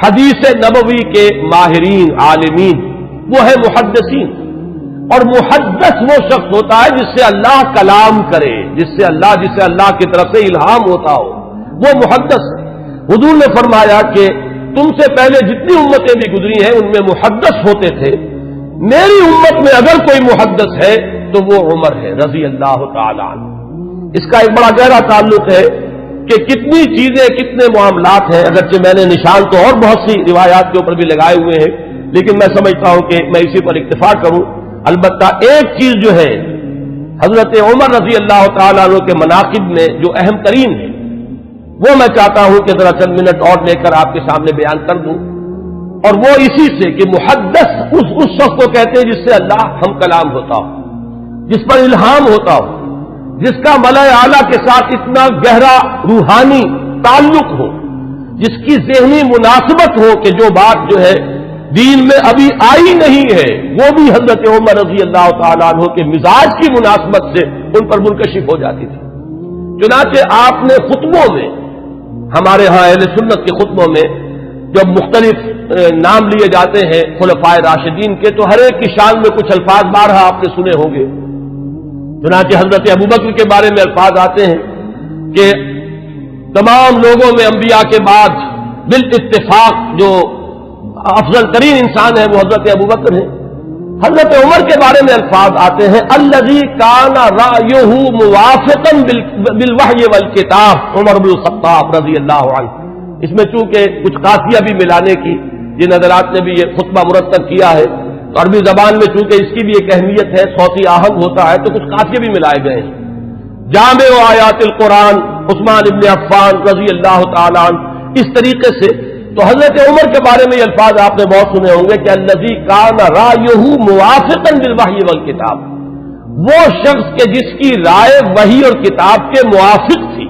حدیث نبوی کے ماہرین عالمین وہ ہے محدثین، اور محدث وہ شخص ہوتا ہے جس سے اللہ کلام کرے، جسے اللہ کی طرف سے الہام ہوتا ہو، وہ محدث ہے۔ حضور نے فرمایا کہ تم سے پہلے جتنی امتیں بھی گزری ہیں ان میں محدث ہوتے تھے، میری امت میں اگر کوئی محدث ہے تو وہ عمر ہے رضی اللہ تعالی عنہ۔ اس کا ایک بڑا گہرا تعلق ہے کہ کتنی چیزیں، کتنے معاملات ہیں، اگرچہ میں نے نشان تو اور بہت سی روایات کے اوپر بھی لگائے ہوئے ہیں، لیکن میں سمجھتا ہوں کہ میں اسی پر اکتفا کروں۔ البتہ ایک چیز جو ہے حضرت عمر رضی اللہ تعالیٰ عنہ کے مناقب میں جو اہم ترین ہے وہ میں چاہتا ہوں کہ ذرا چند منٹ اور لے کر آپ کے سامنے بیان کر دوں، اور وہ اسی سے کہ محدث اس شخص کو کہتے ہیں جس سے اللہ ہم کلام ہوتا ہو، جس پر الہام ہوتا ہو، جس کا ملائے اعلیٰ کے ساتھ اتنا گہرا روحانی تعلق ہو، جس کی ذہنی مناسبت ہو کہ جو بات جو ہے دین میں ابھی آئی نہیں ہے وہ بھی حضرت عمر رضی اللہ تعالیٰ عنہ کے مزاج کی مناسبت سے ان پر منکشف ہو جاتی تھی۔ چنانچہ آپ نے خطبوں میں، ہمارے ہاں اہل سنت کے خطبوں میں جب مختلف نام لیے جاتے ہیں خلفائے راشدین کے، تو ہر ایک کی شان میں کچھ الفاظ بارہا آپ نے سنے ہوں گے۔ چنانچہ حضرت ابوبکر کے بارے میں الفاظ آتے ہیں کہ تمام لوگوں میں انبیاء کے بعد بالاتفاق جو افضل ترین انسان ہے وہ حضرت ابوبکر ہے۔ حضرت عمر کے بارے میں الفاظ آتے ہیں الذی کان رأیہ موافقا بالوحی والکتاب، عمر بن الخطاب رضی اللہ عنہ۔ اس میں چونکہ کچھ قافیہ بھی ملانے کی جن حضرات نے بھی یہ خطبہ مرتب کیا ہے، تو عربی زبان میں چونکہ اس کی بھی ایک اہمیت ہے، صوتی آہنگ ہوتا ہے، تو کچھ قافیے بھی ملائے گئے ہیں۔ جامع آیات القرآن عثمان ابن عفان رضی اللہ تعالیٰ عنہ، اس طریقے سے تو حضرت عمر کے بارے میں یہ الفاظ آپ نے بہت سنے ہوں گے کہ الذی کان رأیہ موافقا بالوحی والکتاب، وہ شخص کے جس کی رائے وحی اور کتاب کے موافق تھی۔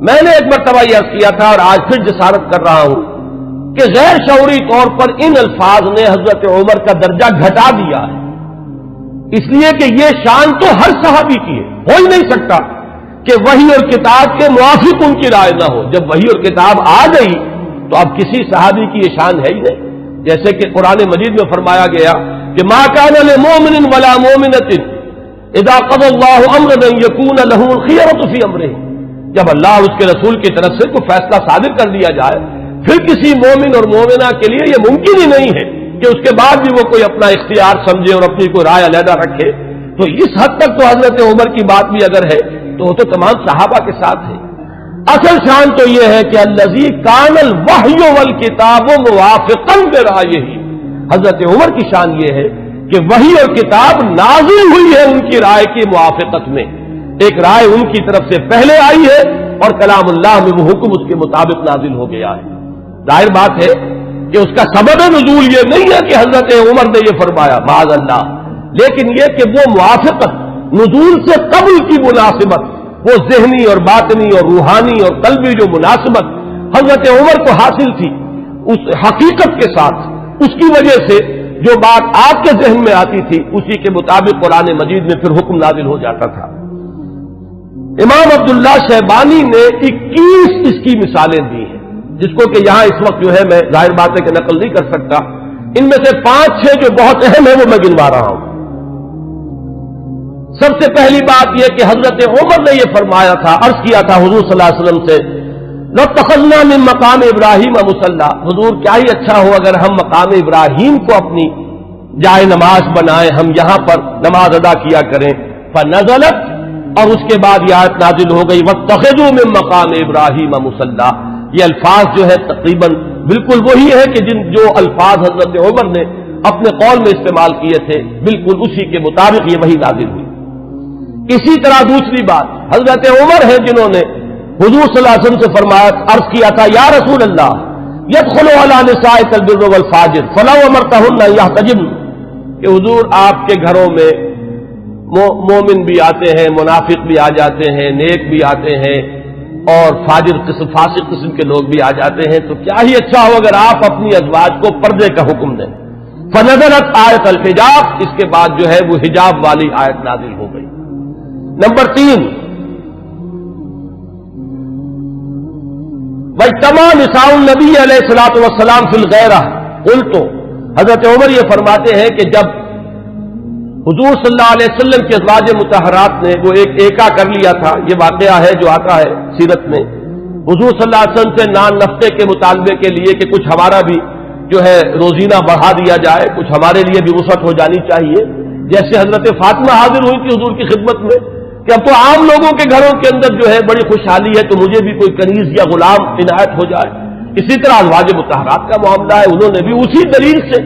میں نے ایک مرتبہ یہ عرض کیا تھا اور آج پھر جسارت کر رہا ہوں کہ غیر شعوری طور پر ان الفاظ نے حضرت عمر کا درجہ گھٹا دیا ہے، اس لیے کہ یہ شان تو ہر صحابی کی ہے، ہو ہی نہیں سکتا کہ وحی اور کتاب کے موافق ان کی رائے نہ ہو۔ جب وحی اور کتاب آ گئی تو اب کسی صحابی کی یہ شان ہے ہی نہیں، جیسے کہ قرآن مجید میں فرمایا گیا کہ ما کان لمؤمن ولا مؤمنۃ اذا قضى الله امرا ان يكون له الخيرة في امره، جب اللہ اور اس کے رسول کی طرف سے کوئی فیصلہ صادر کر دیا جائے پھر کسی مومن اور مومنہ کے لیے یہ ممکن ہی نہیں ہے کہ اس کے بعد بھی وہ کوئی اپنا اختیار سمجھے اور اپنی کوئی رائے علیحدہ رکھے۔ تو اس حد تک تو حضرت عمر کی بات بھی اگر ہے تو وہ تو تمام صحابہ کے ساتھ ہے۔ اصل شان تو یہ ہے کہ الذی کان الوحی والکتاب موافقا برأیہ، حضرت عمر کی شان یہ ہے کہ وحی اور کتاب نازل ہوئی ہے ان کی رائے کی موافقت میں، ایک رائے ان کی طرف سے پہلے آئی ہے اور کلام اللہ میں وہ حکم اس کے مطابق نازل ہو گیا ہے۔ ظاہر بات ہے کہ اس کا سبب نزول یہ نہیں ہے کہ حضرت عمر نے یہ فرمایا معاذ اللہ، لیکن یہ کہ وہ موافقت نزول سے قبل کی مناسبت، وہ ذہنی اور باطنی اور روحانی اور قلبی جو مناسبت حضرت عمر کو حاصل تھی اس حقیقت کے ساتھ، اس کی وجہ سے جو بات آپ کے ذہن میں آتی تھی اسی کے مطابق قرآن مجید میں پھر حکم نازل ہو جاتا تھا۔ امام عبداللہ شیبانی نے 21 اس کی مثالیں دی ہیں، جس کو کہ یہاں اس وقت جو ہے میں ظاہر بات ہے کہ نقل نہیں کر سکتا، ان میں سے 5-6 جو بہت اہم ہیں وہ میں گنوا رہا ہوں۔ سب سے پہلی بات یہ کہ حضرت عمر نے یہ فرمایا تھا، عرض کیا تھا حضور صلی اللہ علیہ وسلم سے لَاتَّخَذْنَا مِن مقام ابراہیم مصلی، حضور کیا ہی اچھا ہو اگر ہم مقام ابراہیم کو اپنی جائے نماز بنائیں، ہم یہاں پر نماز ادا کیا کریں۔ فنزلت، اور اس کے بعد یہ آیت نازل ہو گئی وَاتَّخِذُوا مِن مقام ابراہیم مصلی۔ یہ الفاظ جو ہے تقریباً بالکل وہی ہے کہ جو الفاظ حضرت عمر نے اپنے قول میں استعمال کیے تھے، بالکل اسی کے مطابق یہ وہی نازل ہوئی۔ اسی طرح دوسری بات حضرت عمر ہے جنہوں نے حضور صلی اللہ علیہ وسلم سے فرمایا، عرض کیا تھا یا رسول اللہ يدخل على نسائك البر والفاجر فلو امرتهن يحتجبن، کہ حضور آپ کے گھروں میں مومن بھی آتے ہیں، منافق بھی آ جاتے ہیں، نیک بھی آتے ہیں اور فاجر قسم فاسق قسم کے لوگ بھی آ جاتے ہیں، تو کیا ہی اچھا ہو اگر آپ اپنی ازواج کو پردے کا حکم دیں۔ فنزلت آیت الحجاب، اس کے بعد جو ہے وہ حجاب والی آیت نازل ہو گئی۔ نمبر 3، وَاجْتَمَعَ نِسَاءُ النَّبِيِّ علیہ الصلوٰۃ والسلام فِي الْغِیرَۃِ، قُلْتُ، حضرت عمر یہ فرماتے ہیں کہ جب حضور صلی اللہ علیہ وسلم کی ازواج مطہرات نے وہ ایک ایکا کر لیا تھا، یہ واقعہ ہے جو آتا ہے سیرت میں، حضور صلی اللہ علیہ وسلم سے نان نفقے کے مطالبے کے لیے کہ کچھ ہمارا بھی جو ہے روزینہ بڑھا دیا جائے، کچھ ہمارے لیے بھی وسعت ہو جانی چاہیے، جیسے حضرت فاطمہ حاضر ہوئی تھی حضور کی خدمت میں کہ اب تو عام لوگوں کے گھروں کے اندر جو ہے بڑی خوشحالی ہے تو مجھے بھی کوئی کنیز یا غلام عنایت ہو جائے۔ اسی طرح ازواج مطہرات کا معاملہ ہے، انہوں نے بھی اسی دلیل سے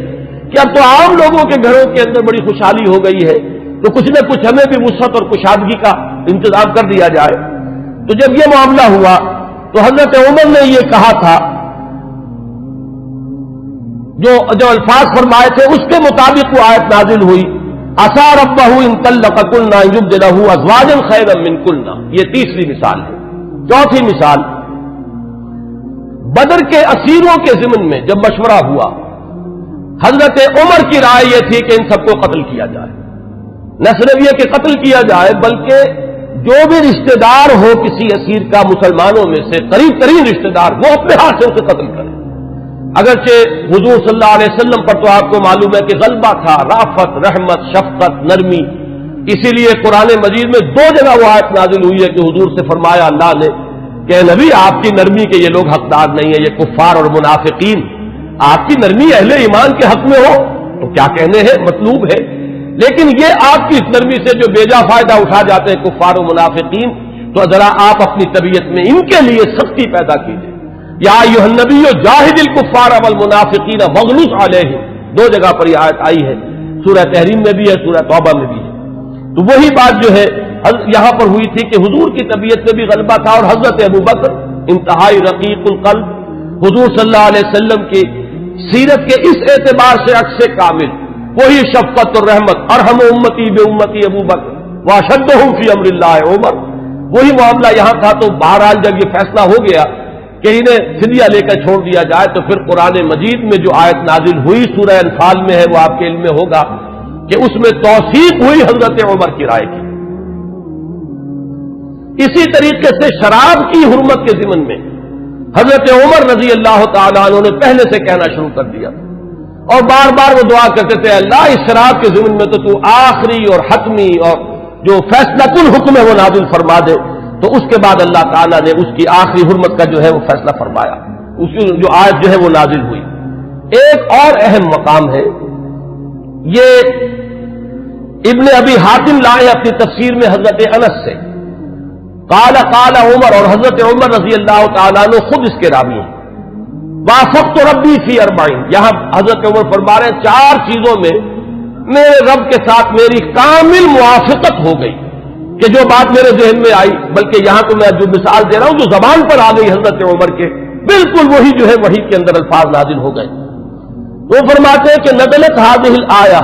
کہ اب تو عام لوگوں کے گھروں کے اندر بڑی خوشحالی ہو گئی ہے تو کچھ نہ کچھ ہمیں بھی وسعت اور کشادگی کا انتظام کر دیا جائے۔ تو جب یہ معاملہ ہوا تو حضرت عمر نے یہ کہا تھا، جو الفاظ فرمائے تھے اس کے مطابق وہ آیت نازل ہوئی، عسى ربه ان طلقكن ان يبدله ازواجا خيرا منكن۔ یہ تیسری مثال ہے۔ چوتھی مثال، بدر کے اسیروں کے ضمن میں جب مشورہ ہوا، حضرت عمر کی رائے یہ تھی کہ ان سب کو قتل کیا جائے، نہ صرف یہ کہ قتل کیا جائے بلکہ جو بھی رشتہ دار ہو کسی اسیر کا مسلمانوں میں سے قریب ترین رشتہ دار، وہ اپنے ہاتھ سے اسے قتل کرے۔ اگرچہ حضور صلی اللہ علیہ وسلم پر تو آپ کو معلوم ہے کہ غلبہ تھا، رافت، رحمت، شفقت، نرمی، اسی لیے قرآن مجید میں 2 جگہ وہ آیت نازل ہوئی ہے کہ حضور سے فرمایا اللہ نے کہ نبی آپ کی نرمی کے یہ لوگ حقدار نہیں ہیں، یہ کفار اور منافقین، آپ کی نرمی اہل ایمان کے حق میں ہو تو کیا کہنے ہیں، مطلوب ہے، لیکن یہ آپ کی اس نرمی سے جو بیجا فائدہ اٹھا جاتے ہیں کفار و منافقین، تو ذرا آپ اپنی طبیعت میں ان کے لیے سختی پیدا کیجیے۔ یا ایھا النبی جاہد الکفار والمنافقین واغلظ علیہم، دو جگہ پر یہ آیت آئی ہے، سورہ تحریم میں بھی ہے، سورہ توبہ میں بھی ہے۔ تو وہی بات جو ہے یہاں پر ہوئی تھی کہ حضور کی طبیعت میں بھی غلبہ تھا، اور حضرت ابوبکر انتہائی رقیق القلب، حضور صلی اللہ علیہ وسلم کی سیرت کے اس اعتبار سے عکس کامل، وہی شفقت اور رحمت، ارحم امتی بامتی ابوبکر واشدہم فی امر اللہ عمر، وہی معاملہ یہاں تھا۔ تو بہرحال جب یہ فیصلہ ہو گیا کہ انہیں فدیہ لے کر چھوڑ دیا جائے، تو پھر قرآن مجید میں جو آیت نازل ہوئی سورہ انفال میں ہے، وہ آپ کے علم میں ہوگا کہ اس میں توثیق ہوئی حضرت عمر کی رائے کی۔ اسی طریقے سے شراب کی حرمت کے ضمن میں حضرت عمر رضی اللہ تعالیٰ عنہ نے پہلے سے کہنا شروع کر دیا، اور بار بار وہ دعا کرتے تھے، اللہ اس شراب کے ضمن میں تو آخری اور حتمی اور جو فیصلہ کن حکم ہے وہ نازل فرما دے۔ تو اس کے بعد اللہ تعالیٰ نے اس کی آخری حرمت کا جو ہے وہ فیصلہ فرمایا، اس کی جو آیت جو ہے وہ نازل ہوئی۔ ایک اور اہم مقام ہے، یہ ابن ابی حاتم لائے اپنی تفسیر میں حضرت انس سے، قال عمر، اور حضرت عمر رضی اللہ تعالیٰ عنہ خود اس کے راوی ہیں، وافقت ربی فی 40، یہاں حضرت عمر فرما رہے ہیں 4 چیزوں میں میرے رب کے ساتھ میری کامل موافقت ہو گئی، کہ جو بات میرے ذہن میں آئی، بلکہ یہاں تو میں جو مثال دے رہا ہوں جو زبان پر آ گئی حضرت عمر کے، بالکل وہی جو ہے وحی کے اندر الفاظ نازل ہو گئے۔ وہ فرماتے ہیں کہ نزلت هذه الآیہ،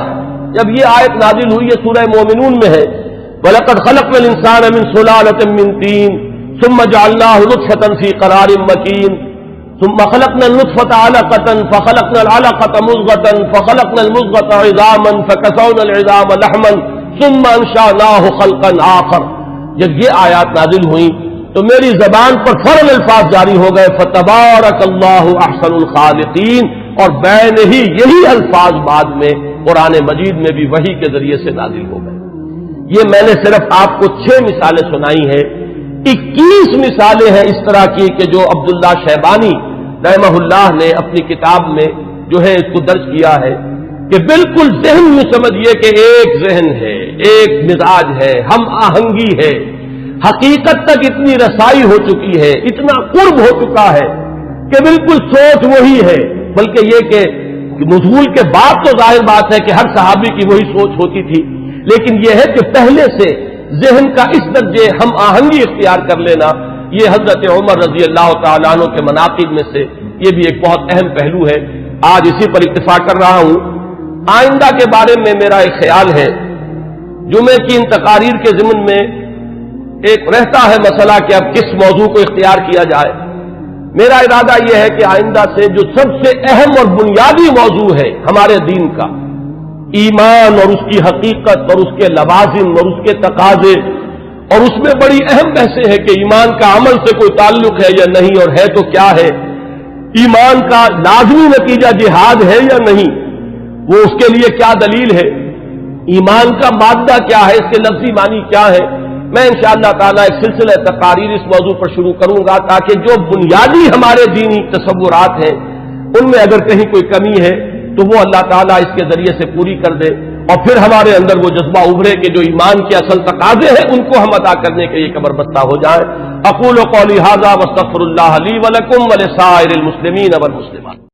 جب یہ آیت نازل ہوئی ہے سورہ مومنون میں ہے، وَلَقَدْ خَلَقْنَا الْإِنسَانَ مِنْ سُلَالَةٍ مِّن طِينٍ ثُمَّ جَعَلْنَاهُ نُطْفَةً فِي قَرَارٍ مَّكِينٍ ثُمَّ خَلَقْنَا النُّطْفَةَ عَلَقَةً فَخَلَقْنَا الْعَلَقَةَ مُضْغَةً فَخَلَقْنَا الْمُضْغَةَ عِظَامًا فَكَسَوْنَا الْعِظَامَ لَحْمًا ثُمَّ أَنشَأْنَاهُ خَلْقًا آخَرَ۔ جب یہ آیات نازل ہوئیں تو میری زبان پر فوراً الفاظ جاری ہو گئے، فَتَبَارَكَ اللَّهُ أَحْسَنُ الْخَالِقِينَ، اور بین ہی یہی الفاظ بعد میں قرآن مجید میں بھی وحی کے ذریعے سے نازل ہو گئے۔ یہ میں نے صرف آپ کو 6 مثالیں سنائی ہیں، 21 مثالیں ہیں اس طرح کی کہ جو عبداللہ شیبانی رحمہ اللہ نے اپنی کتاب میں جو ہے اس کو درج کیا ہے، کہ بالکل ذہن میں سمجھیے کہ ایک ذہن ہے، ایک مزاج ہے، ہم آہنگی ہے، حقیقت تک اتنی رسائی ہو چکی ہے، اتنا قرب ہو چکا ہے کہ بالکل سوچ وہی ہے، بلکہ یہ کہ نزول کے بعد تو ظاہر بات ہے کہ ہر صحابی کی وہی سوچ ہوتی تھی، لیکن یہ ہے کہ پہلے سے ذہن کا اس درجے ہم آہنگی اختیار کر لینا، یہ حضرت عمر رضی اللہ تعالیٰ عنہ کے مناقب میں سے یہ بھی ایک بہت اہم پہلو ہے۔ آج اسی پر اتفاق کر رہا ہوں۔ آئندہ کے بارے میں میرا ایک خیال ہے، جمعے کی ان تقاریر کے ضمن میں ایک رہتا ہے مسئلہ کہ اب کس موضوع کو اختیار کیا جائے۔ میرا ارادہ یہ ہے کہ آئندہ سے جو سب سے اہم اور بنیادی موضوع ہے ہمارے دین کا، ایمان اور اس کی حقیقت اور اس کے لوازم اور اس کے تقاضے، اور اس میں بڑی اہم بحثیں ہیں کہ ایمان کا عمل سے کوئی تعلق ہے یا نہیں، اور ہے تو کیا ہے، ایمان کا لازمی نتیجہ جہاد ہے یا نہیں، وہ اس کے لیے کیا دلیل ہے، ایمان کا مادہ کیا ہے، اس کے لفظی معنی کیا ہے۔ میں انشاءاللہ تعالیٰ ایک سلسلہ تقاریر اس موضوع پر شروع کروں گا، تاکہ جو بنیادی ہمارے دینی تصورات ہیں ان میں اگر کہیں کوئی کمی ہے تو وہ اللہ تعالیٰ اس کے ذریعے سے پوری کر دے، اور پھر ہمارے اندر وہ جذبہ ابھرے کہ جو ایمان کے اصل تقاضے ہیں ان کو ہم ادا کرنے کے لیے کمر بستہ ہو جائیں۔ اقول قولی ھذا واستغفر اللہ لی ولکم ولسائر المسلمین والمسلمات۔